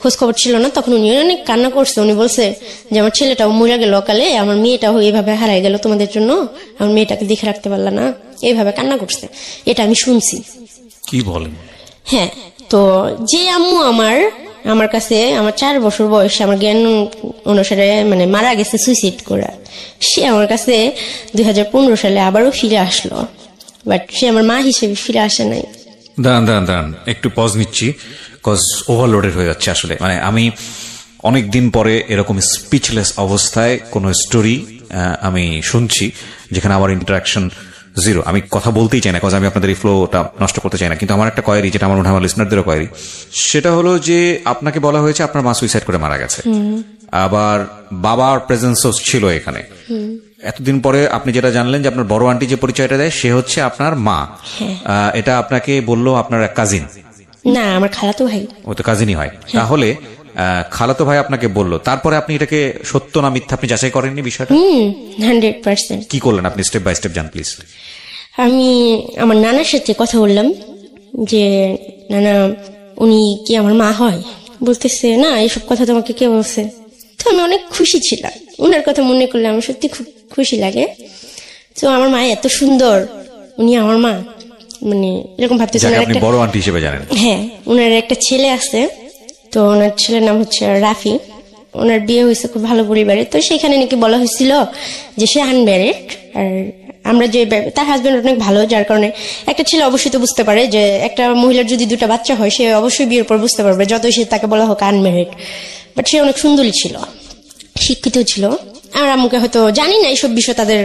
খোঁজ খবর ছিল না, তখন উনি অনেক কান্না করছে। উনি বলছে যে আমার ছেলেটাও মরে গেল অকালে, আমার মেয়েটাও এইভাবে হারাই গেল তোমাদের জন্য, আমার মেয়েটাকে দেখে রাখতে পারলা না, এইভাবে কান্না করছে। এটা আমি শুনছি। কি বলেন? হ্যাঁ। তো যে আম্মু আমার কাছে আমার 4 বছর বয়সে আমার জ্ঞান অনুসারে মানে মারা গেছে সুইসাইড করে, সে আমার কাছে 2015 সালে আবারও ফিরে আসলো, বাট সে আমার মা হিসেবে ফিরে আসে নাই। দাঁড়ান একটু পজ নিচ্ছি, কজ ওভারলোডেড হয়ে যাচ্ছে আসলে। মানে আমি অনেক দিন পরে এরকম স্পিচলেস অবস্থায় কোন স্টোরি আমি শুনছি যেখানে আমার ইন্টারাকশন জিরো। আমি কথা বলতেই চাই না, কজ আমি আপনাদের এই ফ্লোটা নষ্ট করতে চাই না। কিন্তু আমার একটা কোয়েরি, যেটা আমার মনে হয় আমার লিসনারদেরও কোয়েরি, সেটা হলো যে আপনাকে বলা হয়েছে আপনার মা সুইসাইড করে মারা গেছে, আবার বাবার প্রেজেন্সও ছিল এখানে। এতদিন পরে আপনি যেটা জানলেন যে আপনার বড় আন্টি যে পরিচয়টা দেয় সে হচ্ছে আপনার মা, এটা আপনাকে বললো আপনার এক কাজিন? না, আমার খালাতো ভাই। ও তো কাজিনই হয়। তাহলে খালাতো ভাই আপনাকে বললো, তারপরে আপনি এটাকে সত্য না মিথ্যা আপনি যাচাই করেননি বিষয়টা? 100%। কি করলেন আপনি? স্টেপ বাই স্টেপ জান প্লিজ। আমি আমার নানার সাথে কথা বললাম যে নানা উনি কি আমার মা হয়? বলতেছে না, এইসব কথা তোমাকে কে বলছে? তো আমি অনেক খুশি ছিলাম, উনার কথা মনে করলে আমার সত্যি খুব খুশি লাগে। তো আমার মা এত সুন্দর, উনি আমার মা, মানে এরকম ভাবতেছে। আপনি বড় আন্টি হিসেবে জানেন? হ্যাঁ, উনার একটা ছেলে আছে, তো ওনার ছেলের নাম হচ্ছে রাফি। ওনার বিয়ে হয়েছে খুব ভালো পরিবারে। তো সেখানে নাকি বলা হয়েছিল যে সে আনম্যারিড, আর আমরা যে তার হাজবেন্ড অনেক ভালো, যার কারণে একটা ছেলে অবশ্যই তো বুঝতে পারে যে একটা মহিলার যদি 2টা বাচ্চা হয় সে অবশ্যই বিয়ের পর বুঝতে পারবে, যতই সে তাকে বলা হোক আনম্যারিড। বাট সে অনেক সুন্দরী ছিল, শিক্ষিত ছিল। আর আমাকে হয়তো জানি না এইসব বিষয়, তাদের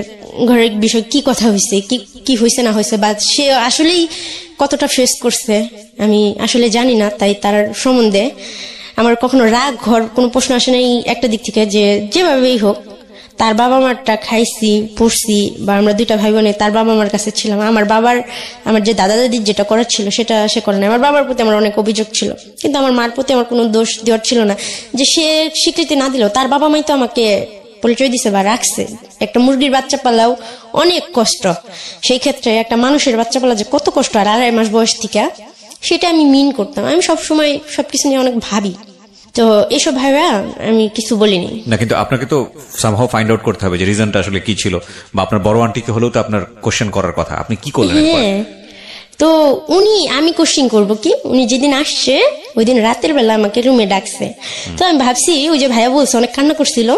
ঘরের বিষয় কি কথা হয়েছে, কি হয়েছে না হয়েছে, বা সে আসলেই কতটা ফেস করছে আমি আসলে জানি না। তাই তার সম্বন্ধে আমার কখনো রাগ ঘর কোনো প্রশ্ন আসে নাই একটা দিক থেকে, যে যেভাবেই হোক তার বাবা মারটা খাইছি পড়ছি, বা আমরা 2টা ভাই বোনে তার বাবা মার কাছে ছিলাম। আমার যে দাদা দাদির যেটা করার ছিল সেটা সে করে না। আমার বাবার প্রতি আমার অনেক অভিযোগ ছিল, কিন্তু আমার মার প্রতি আমার কোনো দোষ দেওয়ার ছিল না। যে সে স্বীকৃতি না দিল, তার বাবা মাই তো আমাকে পরিচয় দিছে বা রাখছে। একটা মুরগির বাচ্চা পালাও অনেক কষ্ট, সেই ক্ষেত্রে একটা মানুষের বাচ্চা পালা যে কত কষ্ট, আর 2.5 মাস বয়স থেকে, সেটা আমি মিন করতাম। আমি সবসময় সবকিছু নিয়ে অনেক ভাবি, তো এসব ভাইবা আমি কিছু বলিনি না। কিন্তু আপনাকে তো সামহাউ ফাইন্ড আউট করতে হবে যে রিজনটা আসলে কি ছিল, বা আপনার বড় আন্টিকে হলেও তো আপনার কোশ্চেন করার কথা। আপনি কি করলেন? হ্যাঁ, তো আমি কোশ্চিন করব কি, উনি যেদিন আসছে ওই দিন রাতের বেলা আমাকে রুমে ডাকছে। তো আমি ভাবছি ওই যে ভাইয়া বলছে অনেক কান্না করছিল,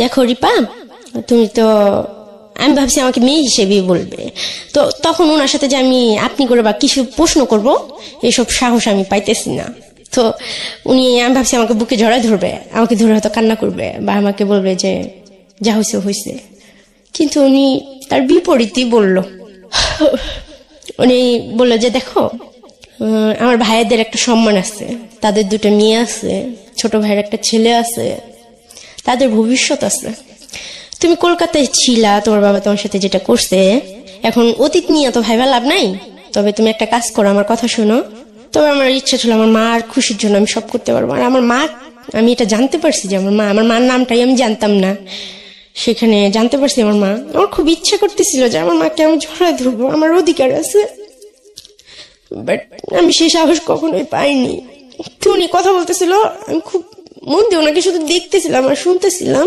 দেখো রিপা তুমি তো, আমি ভাবছি আমাকে মেয়ে হিসেবেই বলবে। তো তখন ওনার সাথে যে আমি আপনি করে বা কিছু প্রশ্ন করব এইসব সাহস আমি পাইতেছি না। তো আমি ভাবছি আমাকে বুকে জড়ায় ধরবে, আমাকে ধরে হয়তো কান্না করবে বা আমাকে বলবে যে যা হয়েছে হয়েছে, কিন্তু উনি তার বিপরীতই বলল। উনি বললো যে দেখো আমার ভাইয়াদের একটা সম্মান আছে, তাদের দুটো মেয়ে আছে, ছোট ভাইয়ের একটা ছেলে আছে, তাদের ভবিষ্যৎ আছে। তুমি কলকাতায় ছিলা, তোমার বাবা তোমার সাথে যেটা করছে, এখন অতীত নিয়ে তো ভাইবা লাভ নাই। তবে তুমি একটা কাজ করো, আমার কথা শোনো। তবে আমার ইচ্ছা ছিল আমার মার খুশির জন্য আমি সব করতে পারবো। আর আমার মা, আমি এটা জানতে পারছি যে আমার মার নামটাই আমি জানতাম না, সেখানে জানতে পারছি আমার মা। আমার খুব ইচ্ছা করতেছিল যে আমার মাকে আমি জড়ায় ধরবো, আমার অধিকার আছে, বাট আমি সেই সাহস কখনোই পাইনি। তো উনি কথা বলতেছিল, আমি খুব মন দিয়ে ওনাকে শুধু দেখতেছিলাম আর শুনতেছিলাম।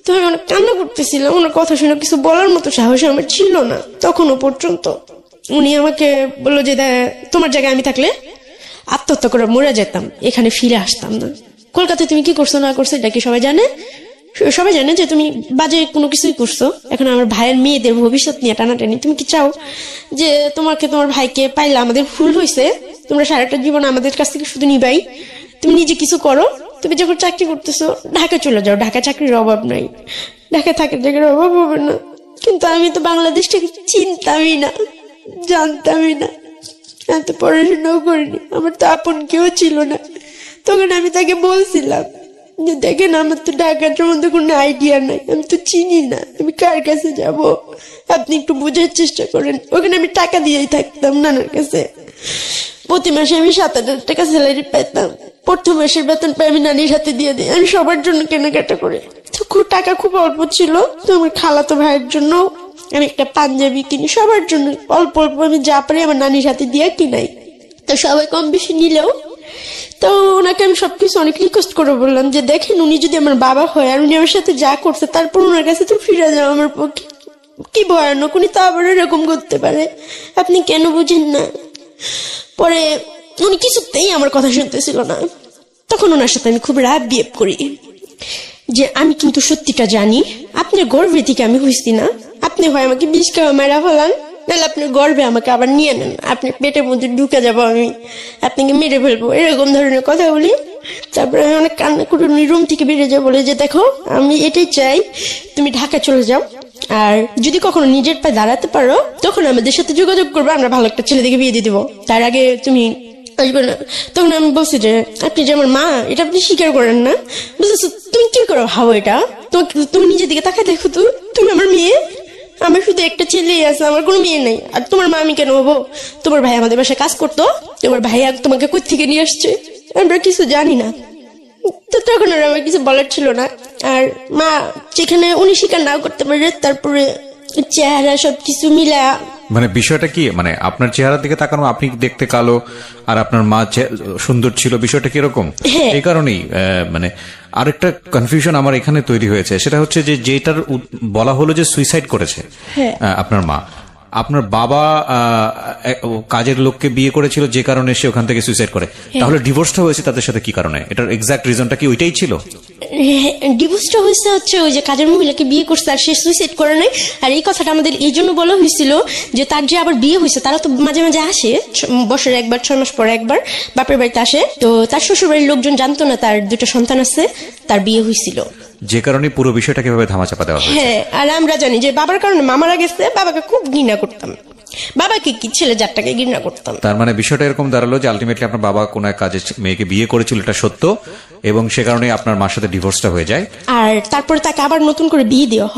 তো আমি অনেক কান্না করতেছিলাম, ওনার কথা শুনে কিছু বলার মতো সাহস আমার ছিল না তখনও পর্যন্ত। উনি আমাকে বললো যে তোমার জায়গায় আমি থাকলে আত্মহত্যা করে মরে যেতাম, এখানে ফিরে আসতাম না। কলকাতায় তুমি কি করছো না করছো এটা কি সবাই জানে? সবাই জানে যে তুমি বাজে কোনো কিছুই করছো। এখন আমার ভাইয়ের মেয়েদের ভবিষ্যৎ নিয়ে টানাটানি, তুমি কি চাও যে তোমার ভাইকে পাইলে আমাদের ভুল হয়েছে, তোমরা সারাটা জীবন আমাদের কাছ থেকে শুধু নিবাই? তুমি নিজে কিছু করো, তুমি যখন চাকরি করতেছো ঢাকা চলে যাও, ঢাকা চাকরির অভাব নাই, ঢাকায় থাকার জায়গার অভাব হবে না। কিন্তু আমি তো বাংলাদেশটাকে চিনতামই না, জানতামই না, এত পড়াশোনাও করিনি, আমার তো আপন কেউ ছিল না। তখন আমি তাকে বলছিলাম যে দেখেন আমার তো ঢাকার সম্বন্ধে কোনো আইডিয়া নাই, আমি তো চিনি না, আমি কার কাছে যাব, আপনি একটু বোঝার চেষ্টা করেন। ওখানে আমি টাকা দিয়েই থাকতাম নানার কাছে, প্রতি মাসে আমি 7,000 টাকা স্যালারি পাইতাম, প্রথম মাসের বেতন পাই আমি নানির হাতে দিয়ে দিই, আমি সবার জন্য কেনাকাটা করে। তো টাকা খুব অল্প ছিল, তো আমার খালাতো ভাইয়ের জন্য আমি একটা পাঞ্জাবি কিনি, সবার জন্য অল্প অল্প আমি যা পারি আমার নানির হাতে দিয়ে কিনাই। তো সবাই কম বেশি নিলেও, তো ওনাকে আমি সবকিছু অনেক রিকোয়েস্ট করে বললাম যে দেখেন উনি যদি আমার বাবা হয় আর উনি আমার সাথে যা করছে তারপর ওনার কাছে তো ফিরে যাওয়া আমার পক্ষে কি ভয়ানক, উনি তো আবার এরকম করতে পারে, আপনি কেন বুঝেন না? পরে উনি কিছুতেই আমার কথা শুনতেছিল না। তখন ওনার সাথে আমি খুব রাগ বিহেভ করি যে আমি কিন্তু সত্যিটা জানি, আপনার গর্ভে থেকে আমি হইছি না, আপনি হয় আমাকে বিষ খাওয়া মেরা ফেলান, নাহলে আপনার গর্ভে আমাকে আবার নিয়ে নেন, আপনার পেটের মধ্যে ঢুকে যাবো আমি, আপনাকে মেরে ফেলবো, এরকম ধরনের কথা বলি। তারপরে আমি অনেক কান্না করে উনি রুম থেকে বেরিয়ে যাবো, বলে যে দেখো আমি এটাই চাই, তুমি ঢাকা চলে যাও, আর যদি কখনো নিজের পায়ে দাঁড়াতে পারো তখন আমাদের সাথে যোগাযোগ করবো, আমরা ভালো একটা ছেলে থেকে বিয়ে দিয়ে দিবো, তার আগে তুমি আসবে না। তখন আমি বলছি যে আপনি যে আমার মা এটা আপনি স্বীকার করেন না, বুঝেছো? তুমি কি করো ভাবো এটা, তুমি নিজের দিকে তাকায় দেখো তো, তুমি আমার মেয়ে, আমার শুধু একটা ছেলেই আছে, আমার কোনো মেয়ে নেই। আর তোমার মা আমি কেন হবো? তোমার ভাই আমাদের বাসায় কাজ করতো, তোমার ভাই তোমাকে কই থেকে নিয়ে আসছে আমরা কিছু জানি না। তো তখন আর আমার কিছু বলার ছিল না। আর মা যেখানে উনি স্বীকার নাও করতে পারে, তারপরে চেহারা সবকিছু মিলা, মানে বিষয়টা কি, মানে আপনার চেহারার দিকে তাকানো, আপনি দেখতে কালো আর আপনার মা সুন্দর ছিল, বিষয়টা কিরকম? এই কারণেই মানে আরেকটা কনফিউশন আমার এখানে তৈরি হয়েছে, সেটা হচ্ছে যে যেটার বলা হলো যে সুইসাইড করেছে আপনার মা, আপনার বাবা কাজের লোককে বিয়ে করেছিল যে কারণে সে ওখান থেকে সুইসাইড করে, তাহলে ডিভোর্সটা হয়েছে তাদের সাথে কি কারণে? এটার এক্সাক্ট রিজনটা কি ওইটাই ছিল? ডিভোর্সটা হচ্ছে ওই যে কাজের মহিলাকে বিয়ে করছে আর সে সুইসাইড করে নাই। আর এই কথাটা আমাদের এই জন্য বলা হয়েছিল যে তার যে আবার বিয়ে হয়েছে, তারা তো মাঝে মাঝে আসে, বছরে একবার 6 মাস পরে একবার বাপের বাড়িতে আসে, তো তার শ্বশুর বাড়ির লোকজন জানতো না তার 2টা সন্তান আছে, তার বিয়ে হয়েছিল, যে কারণে পুরো বিষয়টা কিভাবে ধামাচাপা দেওয়া হয়েছে। হ্যাঁ, আর আমরা জানি যে বাবার কারণে মামারা গেছে, বাবাকে খুব ঘৃণা করতাম, বাবাকে কি ছেলে যারটাকে ঘৃণা করতাম। তার মানে বিষয়টা এরকম দাঁড়ালো যে আলটিমেটলি আপনার বাবা কোন এক কাজে মেয়েকে বিয়ে করেছিল, এটা সত্য, এবং সে কারণে আপনার মার সাথে ডিভোর্সটা হয়ে যায়, আর তারপরে তাকে আবার নতুন করে বিয়ে দেওয়া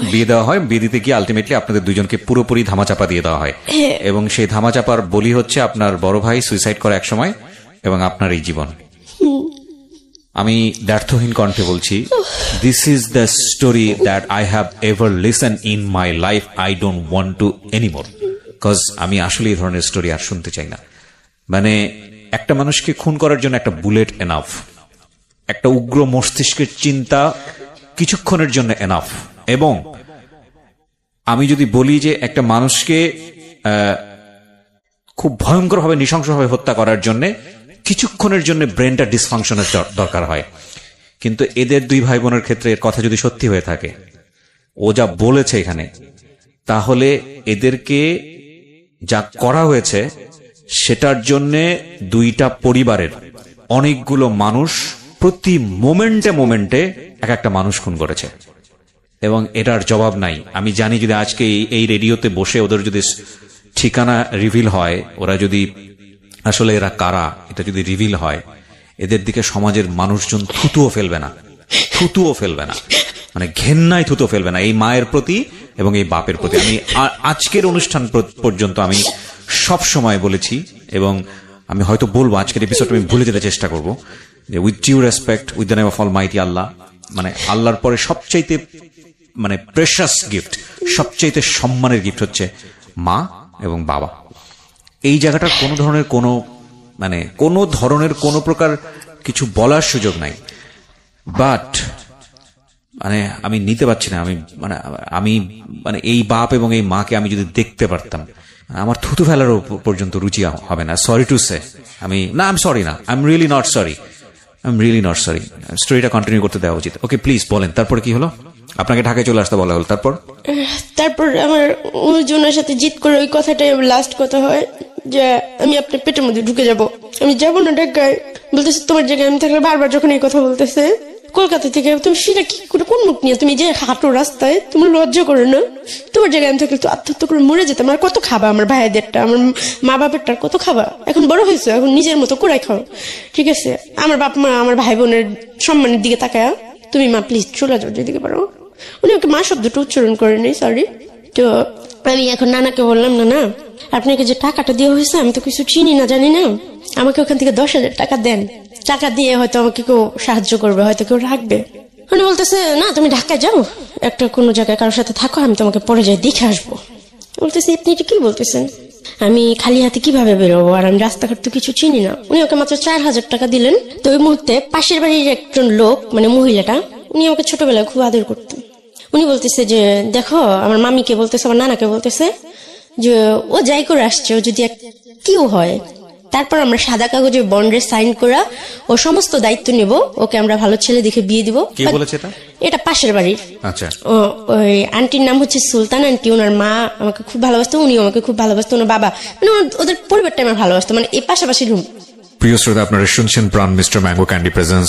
হয়। বিয়ে দিতে গিয়ে আলটিমেটলি আপনাদের দুজনকে পুরোপুরি ধামাচাপা দিয়ে দেওয়া হয়, এবং সেই ধামাচাপার বলি হচ্ছে আপনার বড় ভাই সুইসাইড করে এক সময়, এবং আপনার এই জীবন। আমি দ্ব্যর্থহীন কণ্ঠে বলছি, this is the story that I have ever listen in my life, I don't want to anymore, because আমি আসলে এই ধরনের স্টোরি আর শুনতে চাই না। মানে একটা মানুষকে খুন করার জন্য একটা বুলেট এনাফ, একটা উগ্র মস্তিষ্কের চিন্তা কিছুক্ষণের জন্য এনাফ, এবং আমি যদি বলি যে একটা মানুষকে খুব ভয়ঙ্করভাবে নৃশংসভাবে হত্যা করার জন্য কিছুক্ষণের জন্য ব্রেনটা ডিসফাংশনের দরকার হয়। কিন্তু এদের দুই ভাই বোনের ক্ষেত্রে এর কথা যদি সত্যি হয়ে থাকে, ও যা বলেছে এখানে, তাহলে এদেরকে যা করা হয়েছে সেটার জন্যে দুইটা পরিবারের অনেকগুলো মানুষ প্রতি মোমেন্টে এক একটা মানুষ খুন করেছে, এবং এটার জবাব নাই। আমি জানি যদি আজকে এই রেডিওতে বসে ওদের যদি ঠিকানা রিভিল হয়, ওরা যদি আসলে এরা কারা এটা যদি রিভিল হয়, এদের দিকে সমাজের মানুষজন থুতুও ফেলবে না, মানে ঘেন্নায় থুতো ফেলবে না এই মায়ের প্রতি এবং এই বাপের প্রতি। আমি আজকের অনুষ্ঠান পর্যন্ত আমি সব সময় বলেছি, এবং আমি হয়তো বলবো আজকের এপিসোড আমি ভুলে যেতে চেষ্টা করবো, যে with due respect, with the name of Almighty Allah, মানে আল্লাহর পরে সবচাইতে মানে প্রেশাস গিফট, সবচাইতে সম্মানের গিফট হচ্ছে মা এবং বাবা। এই জায়গাটার কোনো ধরনের কোনো প্রকার কিছু বলার সুযোগ নাই। বাট মানে আমি নিতে পারছি না, আমি এই বাপ এবং এই মাকে আমি যদি দেখতে পারতাম, আমার থুতু ফেলারও পর্যন্ত রুচি হবে না। Sorry to say, I am sorry না, I am really not sorry. স্টোরিটা কন্টিনিউ করতে দেওয়া উচিত। ওকে প্লিজ বলেন, তারপরে কি হলো? আপনাকে ঢাকায় চলে আসতে বলা হলো, তারপর আমার ওনার সাথে জিত করে ওই কথাটাই লাস্ট কথা হয় যে আমি আপনার পেটের মধ্যে ঢুকে যাব, আমি যাবো না ঢাকায়। বলতেছে তোমার জায়গায় আমি থাকলে, বারবার যখন এই কথা বলতেছে কলকাতা থেকে, তুমি সেটা কি করে, কোন মুখ নিয়ে তুমি যে হাঁটো রাস্তায়, তুমি লজ্জা করে না? তোমার জায়গায় আমি থাকলে তো আত্মহত্যা করে মরে যেতাম। আর কত খাবা আমার ভাইদেরটা, আমার মা বাপেরটা কত খাবা? এখন বড় হয়েছে, এখন নিজের মতো করে খাও, ঠিক আছে? আমার বাপ মা আমার ভাই বোনের সম্মানের দিকে তাকায়, তুমি মা প্লিজ চলে যাও যেদিকে পারো। উনি ওকে মা শব্দটা উচ্চারণ করেনি, সরি। তো আমি এখন নানাকে বললাম, না আপনাকে যে টাকাটা দেওয়া হয়েছে আমি তো কিছু চিনি না, জানি না, আমাকে ওখান থেকে 10,000 টাকা দেন, টাকা দিয়ে হয়তো আমাকে কেউ সাহায্য করবে, হয়তো কেউ রাখবে। উনি বলতেছে না তুমি ঢাকায় যাও, একটা কোনো জায়গায় কারোর সাথে থাকো, আমি তোমাকে পরে যাই দেখে আসবো। বলতেছে আপনি এটা কি বলতেছেন? আমি খালি হাতে কিভাবে বেরোবো, আর আমি রাস্তাঘাট তো কিছু চিনি না। উনি ওকে মাত্র 4,000 টাকা দিলেন। তো ওই মুহূর্তে পাশের বাড়ির একজন লোক, মানে মহিলাটা, উনি আমাকে ছোটবেলায় খুব আদর করতেন। উনি বলতেছে যে দেখো, আমার মামিকে বলতেছে, আমার নানাকে বলতেছে যে ও যাই করে আসছে, ও যদি কেউ হয়, তারপর আমরা সাদা কাগজে বন্ডে সাইন করা ও সমস্ত দায়িত্ব নেব, ওকে আমরা ভালো ছেলে দেখে বিয়ে দিব। এটা পাশের বাড়ির। আচ্ছা। ওই আন্টির নাম হচ্ছে সুলতান আন্টি। ওনার মা আমাকে খুব ভালোবাসতো, উনিও আমাকে খুব ভালোবাসতো, ওনার বাবা, মানে ওদের পরিবারটা আমার ভালোবাসতো, মানে এই পাশাপাশি রুম। প্রিয় শ্রোতা, আপনারা শুনছেন প্রাণ মিস্টার ম্যাঙ্গো ক্যান্ডি প্রেজেন্স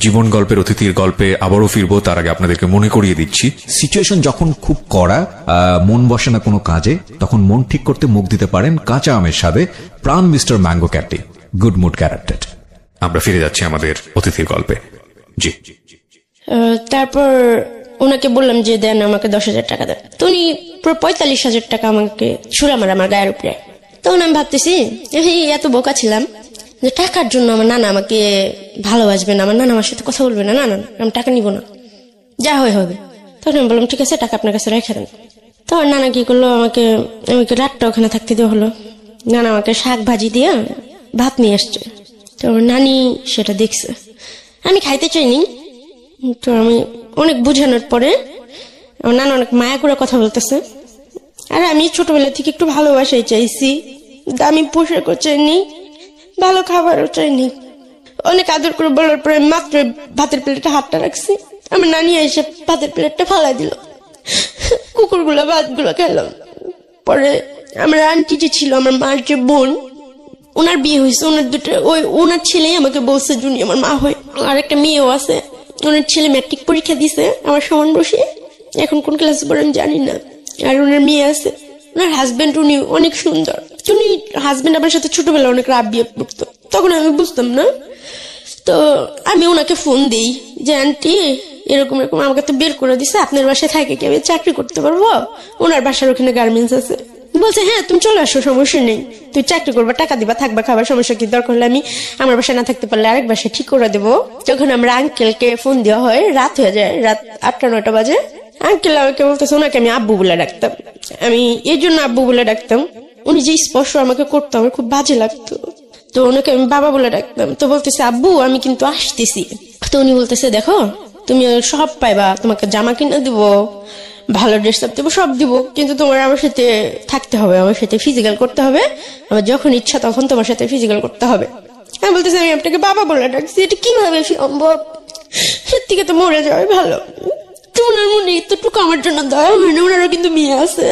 জীবন গল্পের অতিথির গল্পে আবারও ফিরবো। তার আগে আপনাদেরকে মনে করিয়ে দিচ্ছি, সিচুয়েশন যখন খুব কড়া, মন বসে না কোনো কাজে, তখন মন ঠিক করতে মুখ দিতে পারেন কাঁচা আমের স্বাদে Pran mister mango candy, good mood character. আমরা ফিরে যাচ্ছি আমাদের অতিথির গল্পে। জি, তারপর ওনাকে বললাম যে দেন আমাকে 10,000 টাকা দেন। তো উনি পুরো 45,000 টাকা আমাকে ছুড়ে মারে আমার গায়ের উপরে। তখন আমি ভাবতেছি এত বোকা ছিলাম যে টাকার জন্য আমার নানা আমাকে ভালোবাসবে না, আমার নানা আমার সাথে কথা বলবে না, না আমি টাকা নিব না, যা হয় হবে। তখন আমি বললাম ঠিক আছে, টাকা আপনার কাছে রেখে দেন। তখন নানা কি করলো, আমাকে রাতটা ওখানে থাকতে দেওয়া হলো। নানা আমাকে শাক ভাজি দিয়ে ভাত নিয়ে আসছে। তো নানি সেটা দেখছে, আমি খাইতে চাইনি। তো আমি অনেক বুঝানোর পরে আমার নানা অনেক মায়া করে কথা বলতেছে। আর আমি ছোটবেলা থেকে একটু ভালোবাসাই চাইছি, দামি পোশাকও চাইনি, ভালো খাবারও চাইনি। অনেক আদর করে বলার পরে মাত্র ভাতের প্লেটে হাতটা রাখছি, আমার নানি এসে ভাতের প্লেটটা ফালাই দিল। কুকুরগুলো ভাতগুলো খেলাম। পরে আমার আন্টি যে ছিল, আমার মার যে বোন, ওনার বিয়ে হয়েছে, ওনার ছেলে আমাকে বলছে জুনি আমার মা হয়। আর একটা মেয়েও আছে, ওনার ছেলে ম্যাট্রিক পরীক্ষা দিছে আমার সমান বসে, এখন কোন ক্লাসে পড়ে আমি জানি না। আর ওনার মেয়ে আছে, ওনার হাজবেন্ড, উনি অনেক সুন্দর। উনি হাজবেন্ড আমার সাথে ছোটবেলা অনেক রাব বিয়ে করতো, তখন আমি বুঝতাম না। তো আমি ওনাকে ফোন দিই যে আন্টি এরকম এরকম আমাকে তো বের করে দিছে, আপনার বাসায় থাকে কি আমি চাকরি করতে পারবো? ওনার বাসার ওখানে গার্মেন্টস আছে। বলছে হ্যাঁ তুমি চলে আসো, সমস্যা নেই, তুই চাকরি করবা, টাকা দিবা, থাকবা, খাবার, সমস্যা কি? দরকার হলে আমি আমার বাসায় না থাকতে পারলে আরেক বাসায় ঠিক করে দেবো। তখন আমরা আঙ্কেলকে ফোন দেওয়া হয়, রাত হয়ে যায়, রাত 8-9 বাজে। আঙ্কেল আমাকে বলতেছে, ওনাকে আমি আব্বু বলে ডাকতাম। আমি এই জন্য আব্বু বলে ডাকতাম, উনি যে স্পর্শ আমাকে করতো আমার খুব বাজে লাগতো। তো ওনাকে আমি বাবা বলে ডাকতাম। তো বলতেছে আব্বু আমি কিন্তু আসতেছি। তো উনি বলতেছে দেখো তুমি সব পাইবা, তোমাকে জামা কিনে দিব, ভালো ড্রেস আপ দেবো, সব দিব, কিন্তু তোমার আমার সাথে থাকতে হবে, আমার সাথে ফিজিক্যাল করতে হবে, আমার যখন ইচ্ছা তখন তোমার সাথে ফিজিক্যাল করতে হবে। আমি বলতেছি আমি আপনাকে বাবা বলে ডাকছি, এটা কিভাবে সম্ভব? এর থেকে তো মরে যাওয়াই ভালো। তো ওনার মনে এতটুকু আমার জন্য দয়া হয় না, ওনারও কিন্তু মেয়ে আছে।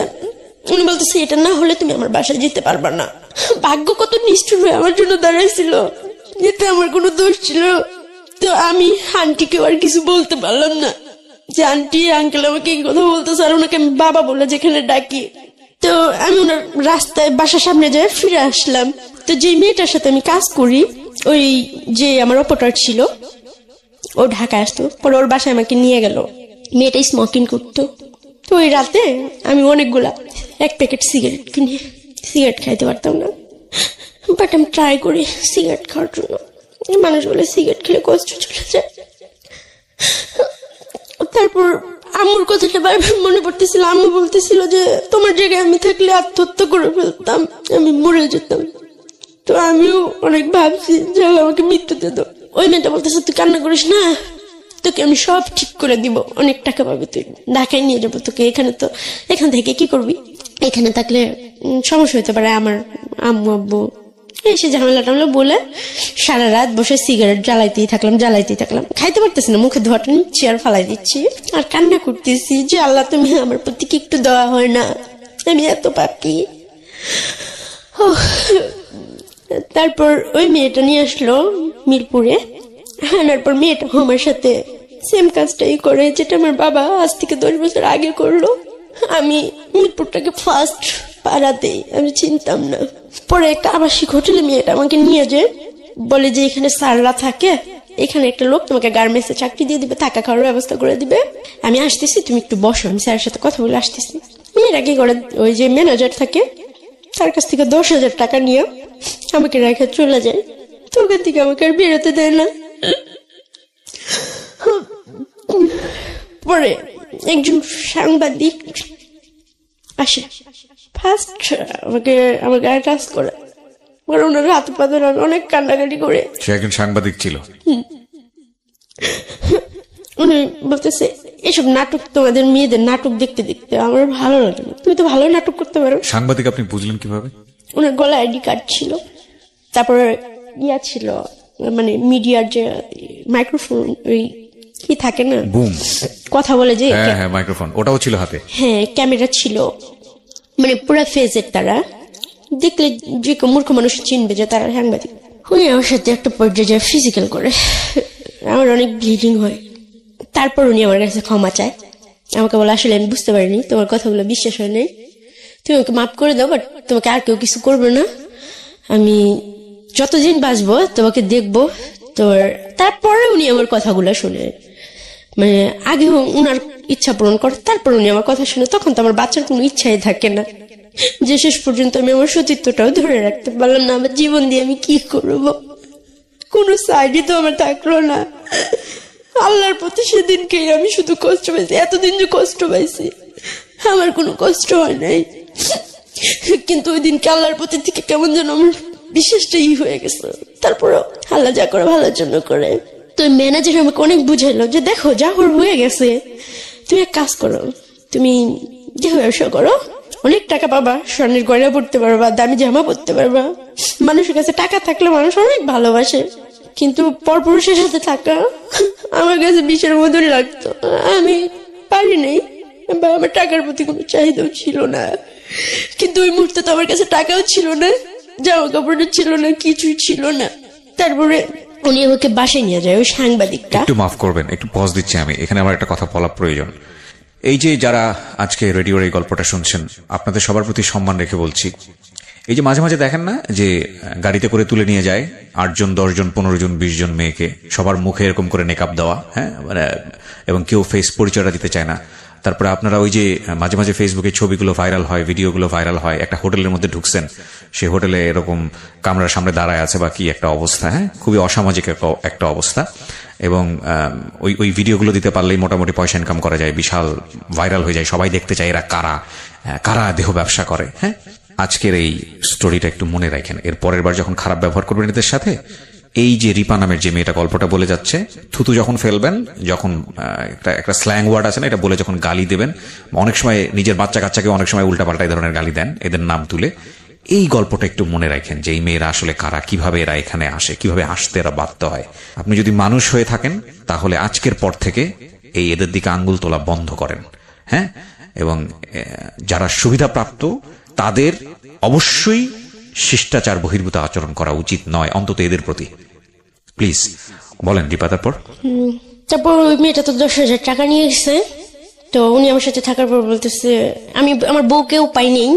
উনি বলতেছে এটা না হলে তুমি আমার বাসায় যেতে পারবা না। ভাগ্য কত নিষ্ঠুর হয়ে আমার জন্য দাঁড়াইছিল, এতে আমার কোনো দোষ ছিল? তো আমি আন্টিকেও আর কিছু বলতে পারলাম না যে আন্টি আঙ্কেল আমাকে এই কথা বলতেছে, আর ওনাকে আমি বাবা বলে যেখানে ডাকি। তো আমি ওনার রাস্তায় বাসার সামনে যায় ফিরে আসলাম। তো যে মেয়েটার সাথে আমি কাজ করি, ওই যে আমার অপারেটর ছিল, ও ঢাকায় আসতো, পরে ওর বাসায় আমাকে নিয়ে গেল। মেয়েটা স্মোকিং করতো। তো ওই রাতে আমি অনেকগুলা 1 প্যাকেট সিগারেট কিনে, সিগারেট খাইতে পারতাম না, বাট আমি ট্রাই করি সিগারেট খাওয়ার জন্য। মানুষ বলে সিগারেট খেলে কষ্ট চলে যায়। তারপর আম্মুর কথাটা বারবার মনে পড়তেছিল। আম্মু বলতেছিল যে তোমার জায়গায় আমি থাকলে আত্মহত্যা করে ফেলতাম, আমি মরে যেতাম। তো আমিও অনেক ভাবছি যে আমাকে মৃত্যুতে দাও। ওই মেয়েটা বলতেছে তুই কান্না করিস না, তোকে আমি সব ঠিক করে দিব, অনেক টাকা পাবি, তুই ঢাকায় নিয়ে যাবো তোকে। এখান থেকে কি করবি? এখানে থাকলে সমস্যা হতে পারে, আমার আম্মু আব্বু এসে ঝামেলা টামেলা বলে সারা রাত বসে সিগারেট জ্বালাইতেই থাকলাম। খাইতে পারতেছি না, মুখে ধোয়াটা নিচ্ছি আর ফালাই দিচ্ছি আর কান্না করতেছি যে আল্লাহ তুমি আমার প্রতি কি একটু দেওয়া হয় না, আমি এত পাপি। তারপর ওই মেয়েটা নিয়ে আসলো মিরপুরে, আনার পর মেয়েটা আমার সাথে সেম কাজটাই করে যেটা আমার বাবা আজ থেকে 10 বছর আগে করলো। আমি মিরপুরটাকে ফার্স্ট পাড়াতেই আমি চিনতাম না। পরে একটা আবাসিক হোটেলে মেয়েটা আমাকে নিয়ে যায়, বলে যে এখানে স্যাররা থাকে, এখানে একটা লোক তোমাকে গার্মেন্টসে চাকরি দিয়ে দিবে, থাকা খাওয়ার ব্যবস্থা করে দিবে, আমি আসতেছি, তুমি একটু বসো, আমি স্যারের সাথে কথা বলে আসতেছি। মেয়েরা কি করে, ওই যে ম্যানেজার থাকে তার কাছ থেকে 10,000 টাকা নিয়ে আমাকে রেখে চলে যায়। তো ওখান থেকে আমাকে আর বেরোতে দেয় না। পরে একজন সাংবাদিক আসে, ফার্স্ট আমার গায়ে টাচ করে, পরে ওনার হাত পা ধরে আমি অনেক কান্নাকাটি করে। সে একজন সাংবাদিক ছিল। উনি বলতেছে এসব নাটক, তোমাদের মেয়েদের নাটক দেখতে দেখতে আমার ভালো লাগে না, তুমি তো ভালো নাটক করতে পারো। সাংবাদিক আপনি বুঝলেন কিভাবে? ওনার গলায় আইডি কার্ড ছিল, তারপরে ছিল মিডিয়ার যে মাইক্রোফোন, ওই কি থাকে না, বুম, কথা বলে যে, হ্যাঁ মাইক্রোফোন, ওটাও ছিল হাতে। হ্যাঁ, ক্যামেরা ছিল, পুরো ফেজের। তারা দেখলে যে মূর্খ মানুষ চিনবে যে তারা সাংবাদিক। উনি আমার সাথে একটা পর্যায়ে ফিজিক্যাল করে, আমার অনেক ব্লিডিং হয়। তারপর উনি আমার কাছে ক্ষমা চায়, আমাকে বলে আসলে আমি বুঝতে পারিনি, তোমার কথাগুলো বিশ্বাস হয় নাই, তুমি আমাকে মাফ করে দাও, বাট তোমাকে আর কেউ কিছু করবে না, আমি যতদিন বাঁচবো তোমাকে দেখবো। তারপরে উনি আমার কথাগুলো শুনে, আগে উনার ইচ্ছা পূরণ করে, তারপর উনি আমার কথা শুনে, তখন তো আমার বাচ্চার কোনো ইচ্ছাই থাকে না, যে শেষ পর্যন্ত আমি আমার সতীত্বটাও ধরে রাখতে পারলাম না। আমার জীবন দিয়ে আমি কি করবো, কোনো সাইডই তো আমার থাকলো না। আল্লাহর প্রতি সেদিনকে আমি শুধু কষ্ট পাইছি, এতদিন যে কষ্ট পাইছি আমার কোনো কষ্ট হয় নাই, কিন্তু ওই দিনকে আল্লাহর প্রতি থেকে কেমন যেন আমার বিশ্বাসটাই হয়ে গেছে। তারপরও আল্লাহ যা করে ভালোর জন্য করে। তো ম্যানেজার আমাকে অনেক বুঝাইলো যে দেখো যা হয়ে গেছে, তুমি এক কাজ করো, তুমি যে ব্যবসা করো, অনেক টাকা পাবা, স্বর্ণের গয়না পড়তে পারবা, দামি জামা পড়তে পারবা। মানুষের কাছে টাকা থাকলে মানুষ অনেক ভালোবাসে, কিন্তু পরপুরুষের সাথে থাকা আমার কাছে বিষের মতন লাগতো। আমি পারি নাই, বা আমার টাকার প্রতি কোনো চাহিদাও ছিল না, কিন্তু ওই মুহূর্তে তো আমার কাছে টাকাও ছিল না, জামা কাপড়ও ছিল না, কিছুই ছিল না। তারপরে উনি আমাকে বাসায় নিয়ে যায় ওই সাংবাদিকটা। একটু মাফ করবেন, একটু পজ দিচ্ছি আমি, এখানে আমার একটা কথা বলা প্রয়োজন। এই যে যারা আজকে রেডিওর এই গল্পটা শুনছেন, আপনাদের সবার প্রতি সম্মান রেখে বলছি, এই যে মাঝে মাঝে দেখেন না যে গাড়িতে করে তুলে নিয়ে যায় 8 জন 10 জন 15 জন 20 জন মেয়েকে, সবার মুখে এরকম করে নেকআপ দেওয়া, হ্যাঁ, এবং কেউ ফেস পরিচয়টা দিতে চায় না। তারপরে আপনারা ওই যে মাঝে মাঝে ফেসবুকে ছবিগুলো ভাইরাল হয়, ভিডিওগুলো ভাইরাল হয়, একটা হোটেলের মধ্যে ঢুকছেন, সেই হোটেলে এরকম কামরার সামনে দাঁড়ায় আছে বা কি একটা অবস্থা, হ্যাঁ, খুবই অসামাজিক একটা অবস্থা। এবং ওই ভিডিওগুলো দিতে পারলেই মোটামুটি পয়সা ইনকাম করা যায়, বিশাল ভাইরাল হয়ে যায়, সবাই দেখতে চায় এরা কারা দেহ ব্যবসা করে। হ্যাঁ, আজকের এই স্টোরিটা একটু মনে রাখেন, এর পরের বার যখন খারাপ ব্যবহার করবেন এদের সাথে, এই যে রিপা নামের যে মেয়েটা গল্পটা বলে যাচ্ছে, থুতু যখন ফেলবেন, যখন একটা স্ল্যাং ওয়ার্ড আছে না, এটা বলে যখন গালি দেবেন, অনেক সময় নিজের বাচ্চা কাচ্চাকে অনেক সময় উল্টাপাল্টা এই ধরনের গালি দেন এদের নাম তুলে, এই গল্পটা একটু মনে রাখেন যে এই মেয়েরা আসলে কারা, কিভাবে এরা এখানে আসে, কিভাবে আসতে এরা বাধ্য হয়। আপনি যদি মানুষ হয়ে থাকেন তাহলে আজকের পর থেকে এই এদের দিকে আঙ্গুল তোলা বন্ধ করেন, হ্যাঁ। এবং যারা সুবিধাপ্রাপ্ত তাদের অবশ্যই শিষ্টাচার বহির্ভূত আচরণ করা উচিত নয়, অন্তত এদের প্রতি। প্লিজ বলেন দীপা। তারপর ওই মেয়েটা তো 10,000 টাকা নিয়ে গেছে। তো উনি আমার সাথে থাকার পর বলতেছে, আমি আমার বউকেও পাই নেই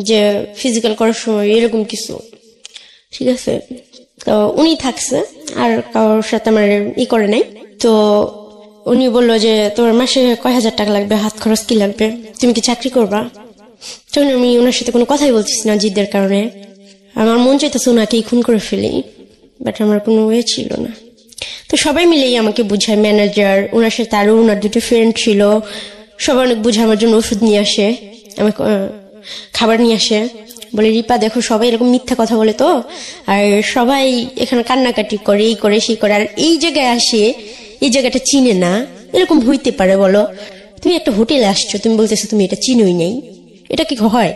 যে ফিজিক্যাল করার সময় এরকম কিছু, ঠিক আছে। তো উনি থাকছে, আর কারোর সাথে আমার করে নাই। তো উনি বললো যে তোমার মাসে কয় হাজার টাকা লাগবে, হাত খরচ কি লাগবে, তুমি কি চাকরি করবা? তখন আমি ওনার সাথে কোনো কথাই বলতেছি না জিদের কারণে। আমার মন চাইতেছে ওনাকেই খুন করে ফেলি, বাট আমার কোনো ওয়ে ছিল না। তো সবাই মিলেই আমাকে বুঝায়, ম্যানেজার, ওনার সাথে আরো ওনার 2টো ফ্রেন্ড ছিল, সবাই অনেক বুঝায়। আমার জন্য ওষুধ নিয়ে আসে, আমাকে খাবার নিয়ে আসে, বলে রিপা দেখো সবাই এরকম মিথ্যা কথা বলে তো, আর সবাই এখানে কান্নাকাটি করে, এই করে সেই করে, আর এই জায়গায় আসে এই জায়গাটা চিনে না, এরকম হইতে পারে বলো? তুমি একটা হোটেলে আসছো, তুমি বলতেছো তুমি এটা চিনোই নেই, এটা কি হয়?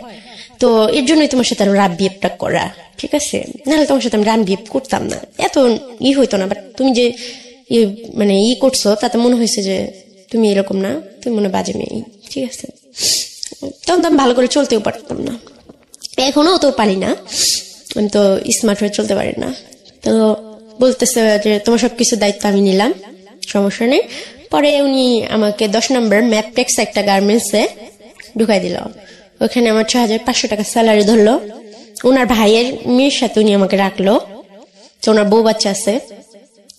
তো এর জন্যই তোমার সাথে আরো রাব বিহেভটা করা, ঠিক আছে? নাহলে তোমার সাথে আমি রাব বিহেভ করতাম না, এত হইতো না। বাট তুমি যে মানে করছো, তাতে মনে হয়েছে যে তুমি এরকম না, তুমি মনে বাজে মেয়ে, ঠিক আছে? তখন তো আমি ভালো করে চলতেও পারতাম না, এখনো তো পারি না, আমি তো স্মার্ট হয়ে চলতে পারি না। তো বলতেছে যে তোমার সবকিছু দায়িত্ব আমি নিলাম, সমস্যা নেই। পরে উনি আমাকে 10 নম্বর ম্যাপটেক্স একটা গার্মেন্টসে ঢুকাই দিল। ওখানে আমার 6,500 টাকা স্যালারি ধরলো। ওনার ভাইয়ের মেয়ের সাথে উনি আমাকে রাখলো। তো ওনার বউ বাচ্চা আছে,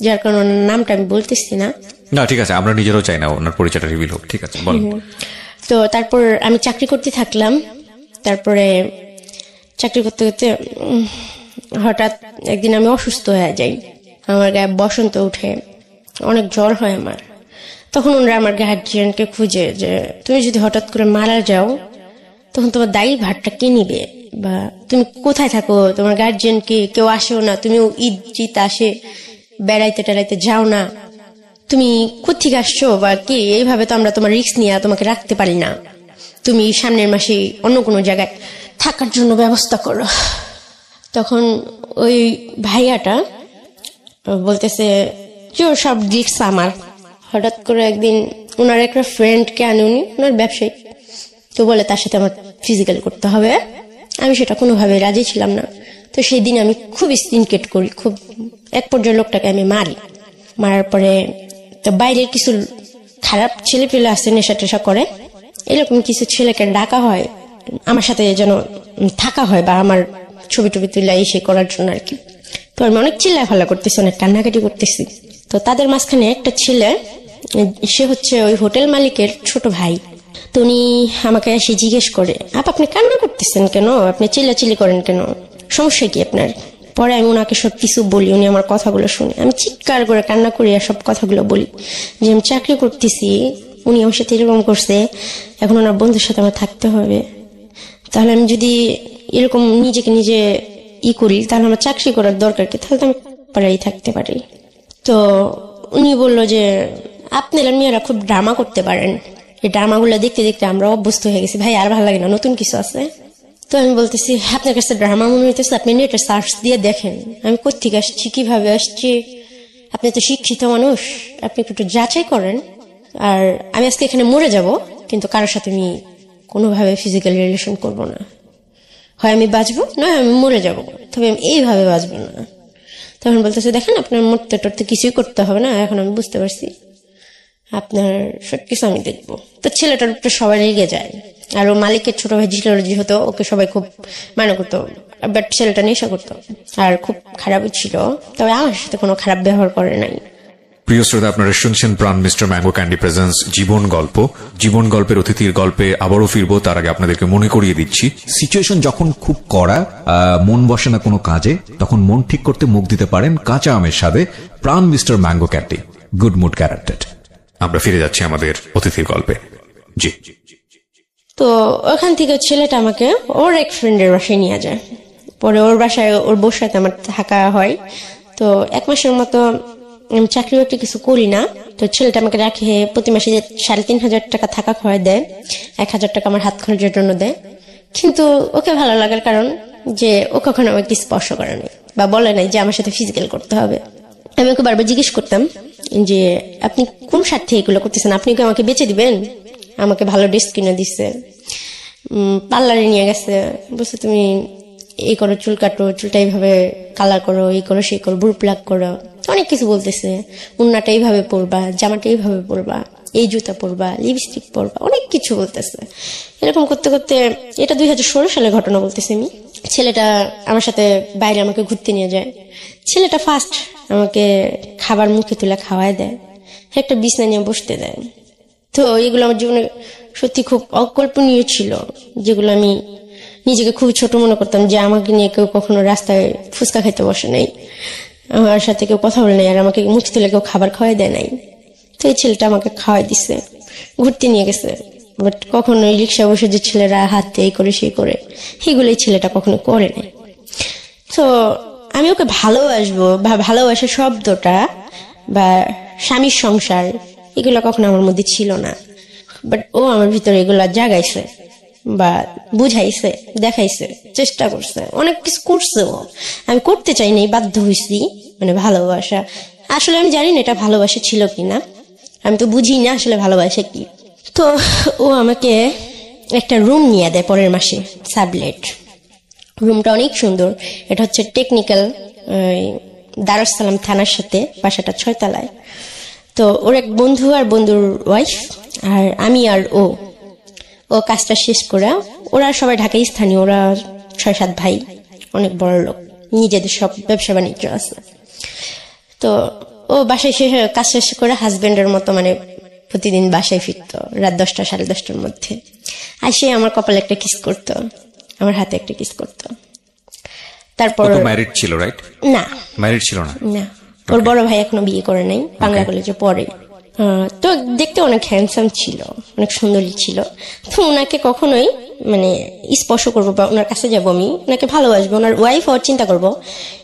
যার কারণে ওনার নামটা আমি বলতেছি না। না ঠিক আছে, আমরা নিজেরাও চাই না ওনার পরিচয়টা রিভিল হোক, ঠিক আছে বলুন। তো তারপর আমি চাকরি করতে থাকলাম। তারপরে চাকরি করতে করতে হঠাৎ একদিন আমি অসুস্থ হয়ে যাই, আমার গায়ে বসন্ত উঠে, অনেক জ্বর হয় আমার। তখন ওনারা আমার গার্জিয়ানকে খুঁজে যে তুমি যদি হঠাৎ করে মারা যাও তখন তোমার দায়ী ভারটা কে নিবে, বা তুমি কোথায় থাকো, তোমার গার্জিয়ান কি কেউ আসেও না, তুমিও ঈদ জিত আসে বেড়াইতে টেড়াইতে যাও না, তুমি কোথেকে আসছো বা কি, এইভাবে তো আমরা তোমার রিস্ক নিয়ে তোমাকে রাখতে পারি না, তুমি সামনের মাসে অন্য কোনো জায়গায় থাকার জন্য ব্যবস্থা করো। তখন ওই ভাইয়াটা বলতেছে যে ওর সব রিস্ক আমার। হঠাৎ করে একদিন ওনার একটা ফ্রেন্ডকে আনে, উনি ওনার ব্যবসায়ী, তো বলে তার সাথে আমার ফিজিক্যাল করতে হবে। আমি সেটা কোনোভাবে রাজি ছিলাম না। তো সেই দিন আমি খুব সিনকেট করি, খুব এক পর্যায়ে লোকটাকে আমি মারি। মারার পরে তো বাইরের কিছু খারাপ ছেলে পেলে আসছে, নেশা টেশা করে, এরকম কিছু ছেলেকে ডাকা হয় আমার সাথে যেন থাকা হয়, বা আমার ছবি টবি তুলে এসে করার জন্য আর কি। তো আমি অনেক চিল্লাফাল্লা করতেছি, অনেক কান্নাকাটি করতেছি। তো তাদের মাঝখানে একটা ছেলে, সে হচ্ছে ওই হোটেল মালিকের ছোট ভাই। তো উনি আমাকে এসে জিজ্ঞেস করে, আপনি কান্না করতেছেন কেন, আপনি চিল্লাচিল্লি করেন কেন, সমস্যা কি আপনার? পরে আমি ওনাকে সব কিছু বলি, উনি আমার কথাগুলো শুনে, আমি চিৎকার করে কান্না করি আর সব কথাগুলো বলি যে আমি চাকরি করতেছি, উনি আমার সাথে এরকম করছে, এখন ওনার বন্ধুর সাথে আমার থাকতে হবে, তাহলে আমি যদি এরকম নিজেকে নিজে করি তাহলে আমার চাকরি করার দরকার কি, তাহলে তো আমি পাড়াই থাকতে পারি। তো উনি বললো যে আপনারা মেয়েরা খুব ড্রামা করতে পারেন, এই ড্রামাগুলো দেখতে দেখতে আমরা অভ্যস্ত হয়ে গেছি, ভাই আর ভালো লাগে না, নতুন কিছু আছে। তো আমি বলতেছি আপনার কাছে ড্রামা মনে হইতেছে, আপনি নেটে সার্চ দিয়ে দেখেন আমি কোথেকে আসছি, কিভাবে আসছি, আপনি তো শিক্ষিত মানুষ, আপনি একটু যাচাই করেন। আর আমি আজকে এখানে মরে যাব, কিন্তু কারোর সাথে আমি কোনোভাবে ফিজিক্যাল রিলেশন করব না, হয় আমি বাঁচবো না আমি মরে যাব, তবে আমি এইভাবে বাঁচবো না। তখন বলতেছে দেখেন আপনার মরতে টরতে কিছুই করতে হবে না, এখন আমি বুঝতে পারছি, আপনার সবকিছু আমি দেখবো। তো ছেলেটার উপরে সবাই রেগে যায়, আর ও মালিকের ছোট ভাই ছিল যেহেতু, ওকে সবাই খুব মানে করতো, বাট ছেলেটা নেশা করতো আর খুব খারাপই ছিল, তবে আমার সাথে কোনো খারাপ ব্যবহার করে নাই। প্রিয় শ্রোতা, আপনারা শুনছেন প্রাণ মিস্টার ম্যাঙ্গো ক্যান্ডি প্রেজেন্স জীবন গল্প। জীবন গল্পের অতিথির গল্পে আবারও ফিরবো, তার আগে আপনাদেরকে মনে করিয়ে দিচ্ছি, সিচুয়েশন যখন খুব কড়া, মন বসে না কোনো কাজে, তখন মন ঠিক করতে মুখ দিতে পারেন কাঁচা আমের স্বাদে Pran mister mango candy, good mood guaranteed. আমরা ফিরে যাচ্ছি আমাদের অতিথির গল্পে। জি। তো ওখান থেকে ছেলেটা আমাকে ওর এক ফ্রেন্ডের বাসায় নিয়ে যায়। পরে ওর বাসায় ওর বউর সাথে আমার থাকা হয়। তো তো 1 মাসের মতো আমি চাকরি বাকরি কিছু করি না। তো ছেলেটা আমাকে রাখে প্রতি মাসে 3,500 টাকা থাকা খাওয়া দেয়, 1,000 টাকা আমার হাত খরচের জন্য দেয়। কিন্তু ওকে ভালো লাগার কারণ যে ও কখনো আমাকে স্পর্শ করে নাই বা বলে নাই যে আমার সাথে ফিজিক্যাল করতে হবে। আমি ওকে বারবার জিজ্ঞেস করতাম যে আপনি কোন স্বার্থে এগুলো করতেছেন, আপনি কি আমাকে বেচে দিবেন? আমাকে ভালো ড্রেস কিনে দিচ্ছে, পার্লারে নিয়ে গেছে, বলছে তুমি এই করো, চুল কাটো, চুলটা এইভাবে কালার করো, এই করো সেই করো, বুড়ো প্লাক করো, অনেক কিছু বলতেছে। উন্নাটা এইভাবে পরবা, জামাটা এইভাবে পরবা, এই জুতা পরবা, লিপস্টিক পরবা, অনেক কিছু বলতেছে। এরকম করতে করতে, এটা 2016 সালের ঘটনা বলতেছি আমি। ছেলেটা আমার সাথে বাইরে আমাকে ঘুরতে নিয়ে যায়। ছেলেটা ফার্স্ট আমাকে খাবার মুখে তুলে খাওয়ায় দেয়, একটা বিছনা নিয়ে বসতে দেয়। তো এগুলো আমার জীবনে সত্যি খুব অকল্পনীয় ছিল, যেগুলো আমি নিজেকে খুব ছোট মনে করতাম যে আমাকে নিয়ে কেউ কখনো রাস্তায় ফুচকা খাইতে বসে নাই, আমার সাথে কেউ কথা বলে নাই, আর আমাকে মুখ তুলে কেউ খাবার খাওয়াই দেয় নাই। তো এই ছেলেটা আমাকে খাওয়াই দিছে, ঘুরতে নিয়ে গেছে। বাট কখনো রিক্সা বসে যে ছেলেরা হাতে এই করে সেই করে, সেগুলো এই ছেলেটা কখনো করে নাই। তো আমি ওকে ভালোবাসবো বা ভালোবাসা শব্দটা বা স্বামীর সংসার এগুলো কখনো আমার মধ্যে ছিল না। বাট ও আমার ভিতরে এগুলা জাগাইছে বা বুঝাইছে, দেখাইছে, চেষ্টা করছে, অনেক কিছু করছে। ও আমি করতে চাই নাই, বাধ্য হয়েছি। মানে ভালোবাসা আসলে আমি জানি না এটা ভালোবাসা ছিল কিনা, আমি তো বুঝি না আসলে ভালোবাসা কি। তো ও আমাকে একটা রুম নিয়ে দেয় পরের মাসে, সাবলেট। রুমটা অনেক সুন্দর, এটা হচ্ছে টেকনিক্যাল দারুস সালাম থানার সাথে, বাসাটা 6 তলায়। তো ওর এক বন্ধু আর বন্ধুর ওয়াইফ আর আমি আর ও কাজটা শেষ করে, ওরা সবাই ঢাকায় স্থানীয়, ওরা 6-7 ভাই, অনেক বড় লোক, নিজেদের সব ব্যবসা বাণিজ্য আছে। তো ও বাসায় কাজ শেষ করে হাজবেন্ডের মতো মানে প্রতিদিন বাসায় ফিরতো রাত 10টা 10:30টার মধ্যে। আর সে আমার কপালে একটা কিস করতো, আমার হাতে একটা কিস করতো। তারপর ম্যারিড ছিল, রাইট? না, ম্যারিড ছিল না। না, ওর বড় ভাই এখনো বিয়ে করে নাই, বাংলা কলেজে পড়ে। তো দেখতে অনেক হ্যান্ডসাম ছিল, অনেক সুন্দরী ছিল। তো ওনাকে কখনোই মানে স্পর্শ করবো বা ওনার কাছে যাবো, আমি ওনাকে ভালোবাসবো, ওনার ওয়াইফ হওয়ার চিন্তা করবো,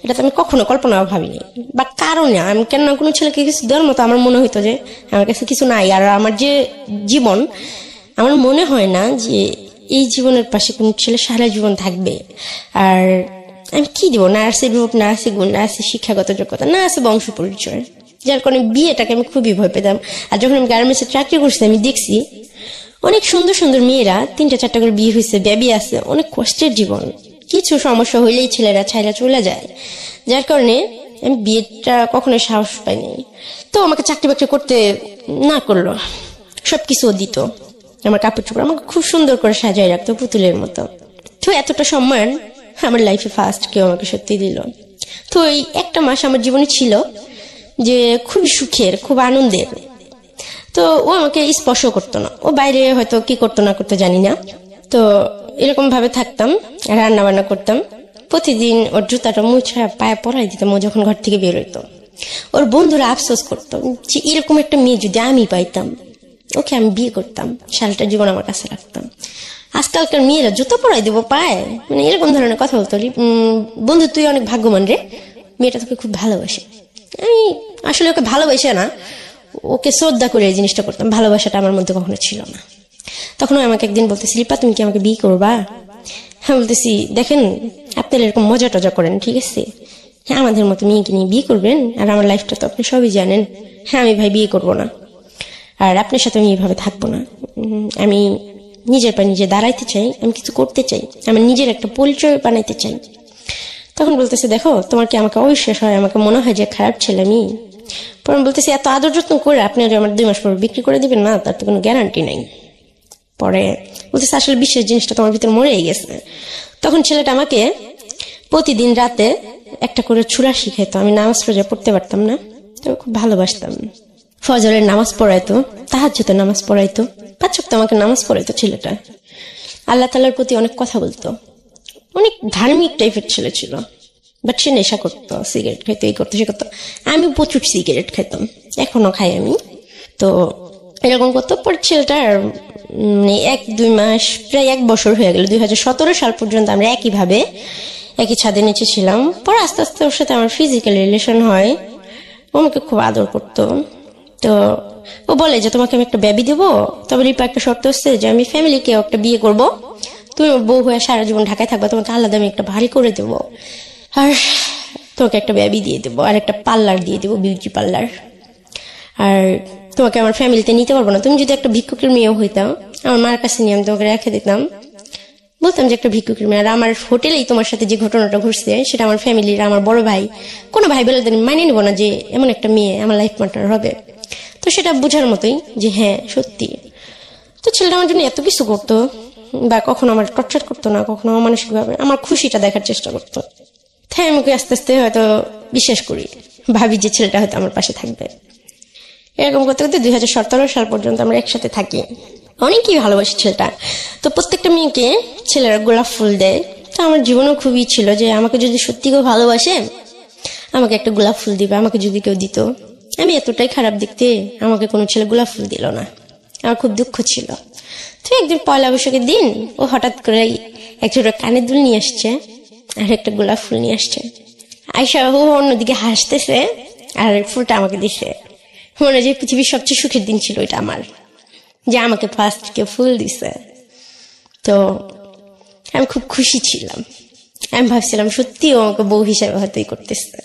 এটা তো আমি কখনো কল্পনা ভাবিনি। বা কারণে আমি কেন কোনো ছেলেকে কিছু দেওয়ার মতো আমার মনে হইতো যে আমার কাছে কিছু নাই। আর আমার যে জীবন, আমার মনে হয় না যে এই জীবনের পাশে কোন ছেলে সারা জীবন থাকবে। আর আমি কি দিব, না আছে রূপ, না আছে গুণ, না আছে শিক্ষাগত যোগ্যতা, না আছে বংশ পরিচয়, যার কারণে বিয়েটাকে আমি খুবই ভয় পেতাম। আর যখন আমি গার্মেন্টসে চাকরি করছি, আমি দেখছি অনেক সুন্দর সুন্দর মেয়েরা 3টা-4টা করে বিয়ে হয়েছে, বেবি আছে, অনেক কষ্টের জীবন, কিছু সমস্যা হইলেই ছেলেরা ছাইরা চলে যায়। যার কারণে আমি বিয়েটা কখনোই সাহস পাইনি। তো আমাকে চাকরি বাকরি করতে না করলো, সবকিছু দিত, আমার কাপড় চোপড় আমাকে খুব সুন্দর করে সাজায় রাখতো পুতুলের মতো। তো এতটা সম্মান আমার লাইফে ফার্স্ট কেউ আমাকে সত্যি দিল। তো এই একটা মাস আমার জীবনে ছিল যে খুবই সুখের, খুব আনন্দের। তো ও আমাকে স্পর্শ করতো না, ও বাইরে হয়তো কি করতো না করতো জানি না। তো এরকম ভাবে থাকতাম, রান্না বান্না করতাম, প্রতিদিন ওর জুতাটা মুছা পায়ে পরাই দিতাম ও যখন ঘর থেকে বের হইতো। ওর বন্ধুরা আফসোস করতো যে এরকম একটা মেয়ে যদি আমি পাইতাম, ওকে আমি বিয়ে করতাম, সারাটা জীবন আমার কাছে রাখতাম। আজকালকার মেয়েরা জুতো পরাই দেবো পায়ে, মানে এরকম ধরনের কথা বলতো। বন্ধু তুই অনেক ভাগ্যবান রে, মেয়েটা তোকে খুব ভালোবাসে। আমি আসলে ওকে ভালোবাসে না, ওকে শ্রদ্ধা করে এই জিনিসটা করতাম, ভালোবাসাটা আমার মধ্যে কখনো ছিল না। তখন আমাকে একদিন বলতেছি, লিপা তুমি কি আমাকে বিয়ে করবা? হ্যাঁ বলতেছি, দেখেন আপনারা এরকম মজা টজা করেন, ঠিক আছে, হ্যাঁ আমাদের মতো মেয়েকে নিয়ে বিয়ে করবেন, আর আমার লাইফটা তো আপনি সবই জানেন। হ্যাঁ আমি ভাই বিয়ে করবো না, আর আপনার সাথে আমি এইভাবে থাকবো না। আমি নিজের পায়ে নিজে দাঁড়াইতে চাই, আমি কিছু করতে চাই, আমার নিজের একটা পরিচয় বানাইতে চাই। তখন বলতেছে, দেখো তোমার কি আমাকে অবিশ্বাস হয়, আমাকে মনে হয় যে খারাপ ছেলে আমি। পরে বলতেছি, এত আদর যত্ন করে আপনি আমার 2 মাস পর বিক্রি করে দিবেন না, তার তো কোনো গ্যারান্টি নাই। পরে বলতেছে, আসলে বিশ্বাস জিনিসটা তোমার ভিতরে মরেই গেছে। তখন ছেলেটা আমাকে প্রতিদিন রাতে একটা করে ছুরা শিখাইতো, আমি নামাজ রোজা পড়তে পারতাম না, তো খুব ভালোবাসতাম। ফজরের নামাজ পড়াইতো, তাহাজ্জুদের নামাজ পড়াইতো, 5 ওয়াক্ত আমাকে নামাজ পড়াইতো ছেলেটা। আল্লাহ তাআলার প্রতি অনেক কথা বলতো, অনেক ধার্মিক টাইপের ছেলে ছিল। বাট সে নেশা করতো, সিগারেট খাইতো, এই করতো সে করতো। আমি প্রচুর সিগারেট খাইতাম, এখনো খাই আমি। তো এরকম করতো। পরে ছেলেটার 1-2 মাস, প্রায় 1 বছর হয়ে গেল, 2017 সাল পর্যন্ত আমরা একইভাবে একই ছাদের নিচে ছিলাম। পরে আস্তে আস্তে ওর সাথে আমার ফিজিক্যাল রিলেশন হয়। ও আমাকে খুব আদর করতো। তো ও বলে যে তোমাকে আমি একটা বেবি দেবো, তবে রিপা একটা শর্ত হচ্ছে যে আমি ফ্যামিলিকে একটা বিয়ে করব, তুমি ওর বউ হয়ে সারা জীবন ঢাকায় থাকবা, তোমাকে আলাদা আমি একটা ভারী করে দেবো, আর তোমাকে একটা বেবি দিয়ে দেবো, আর একটা পার্লার দিয়ে দেবো, বিউটি পার্লার। আর তোমাকে আমার ফ্যামিলিতে নিতে পারবো না, তুমি যদি একটা ভিক্ষুকের মেয়েও হইতাম আমার মার কাছে নিয়ে আমি তোমাকে রেখে দিতাম, বলতাম যে একটা ভিক্ষুকের মেয়ে। আর আমার হোটেলেই তোমার সাথে যে ঘটনাটা ঘটছে সেটা আমার ফ্যামিলির, আমার বড় ভাই, কোনো ভাই বলে মানিয়ে নিবো না যে এমন একটা মেয়ে আমার লাইফ পার্টনার হবে। তো সেটা বোঝার মতোই যে হ্যাঁ সত্যি। তো ছেলেটা আমার জন্য এত কিছু করতো, বা কখনো আমার টর্চার করতো না, কখনো আমার মানসিকভাবে আমার খুশিটা দেখার চেষ্টা করতো। তাই আমি আস্তে আস্তে হয়তো বিশ্বাস করি, ভাবি যে ছেলেটা হয়তো আমার পাশে থাকবে। এরকম করতে করতে 2017 সাল পর্যন্ত আমরা একসাথে থাকি। অনেকই ভালোবাসি ছেলেটা। তো প্রত্যেকটা মেয়েকে ছেলেরা গোলাপ ফুল দেয়। তো আমার জীবনেও খুবই ছিল যে আমাকে যদি সত্যি কেউ ভালোবাসে আমাকে একটা গোলাপ ফুল দিবে। আমাকে যদি কেউ দিত, আমি এতটাই খারাপ দেখতে, আমাকে কোনো ছেলে গোলাপ ফুল দিল না, আমার খুব দুঃখ ছিল। তো একদিন পয়লা বৈশাখের দিন ও হঠাৎ করে এক ছোট কানের দুল নিয়ে আসছে আর একটা গোলাপ ফুল নিয়ে আসছে। আয়সা ও অন্যদিকে হাসতেছে আর ফুলটা আমাকে দিছে। মনে যে পৃথিবীর সবচেয়ে সুখের দিন ছিল এটা আমার, যে আমাকে ফার্স্ট কেউ ফুল দিছে। তো আমি খুব খুশি ছিলাম। আমি ভাবছিলাম সত্যি ও আমাকে বউ হিসাবে হয়তো করতেছে,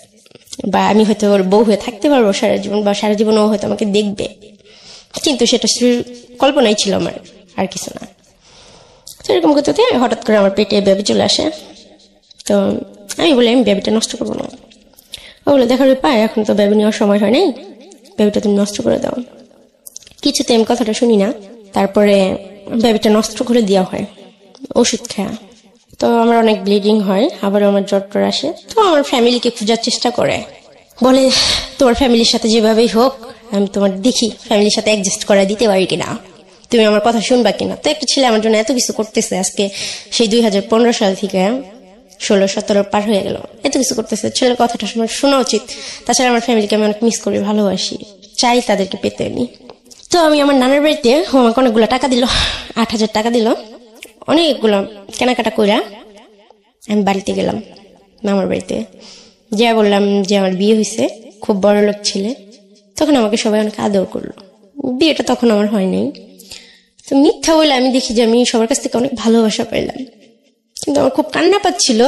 বা আমি হয়তো ওর বউ হয়ে থাকতে পারবো সারা জীবন, বা সারা জীবন ও হয়তো আমাকে দেখবে। কিন্তু সেটা কল্পনাই ছিল আমার, আর কিছু না। তো এরকম করতে হঠাৎ করে আমার পেটে বেবি চলে আসে। তো আমি বলি আমি বেবিটা নষ্ট করবো না। ও বলে দেখা পায় এখন তো বেবি নেওয়ার সময় হয় নাই, বেবিটা তুমি নষ্ট করে দাও। কিছুতে আমি কথাটা শুনি না। তারপরে বেবিটা নষ্ট করে দেওয়া হয় ওষুধ খাওয়া। তো আমার অনেক ব্লিডিং হয়, আবার আমার জ্বর টর আসে। তো আমার ফ্যামিলিকে খোঁজার চেষ্টা করে, বলে তোমার ফ্যামিলির সাথে যেভাবেই হোক আমি তোমার দেখি ফ্যামিলির সাথে অ্যাডজাস্ট করে দিতে পারি কিনা, তুমি আমার কথা শুনবা কিনা। তো একটা ছেলে আমার জন্য এত কিছু করতেছে, আজকে সেই 2015 সাল থেকে 16-17 পার হয়ে গেল, এত কিছু করতেছে। ছেলের কথাটা শোনা উচিত। তাছাড়া আমার ফ্যামিলিকে আমি অনেক মিস করি, ভালোবাসি, চাই তাদেরকে পেতে নি। তো আমি আমার নানার বাড়িতে আমাকে অনেকগুলো টাকা দিল, 8,000 টাকা দিল। অনেকগুলো কেনাকাটা কইরা আমি বাড়িতে গেলাম, মামার বাড়িতে। যা বললাম যে আমার বিয়ে হয়েছে, খুব বড় লোক ছেলে। তখন আমাকে সবাই অনেক আদর করলো। বিয়েটা তখন আমার হয় নাই। তো মিথ্যা বলে আমি দেখি যে আমি সবার কাছ থেকে অনেক ভালোবাসা পাইলাম। কিন্তু আমার খুব কান্না পাচ্ছিল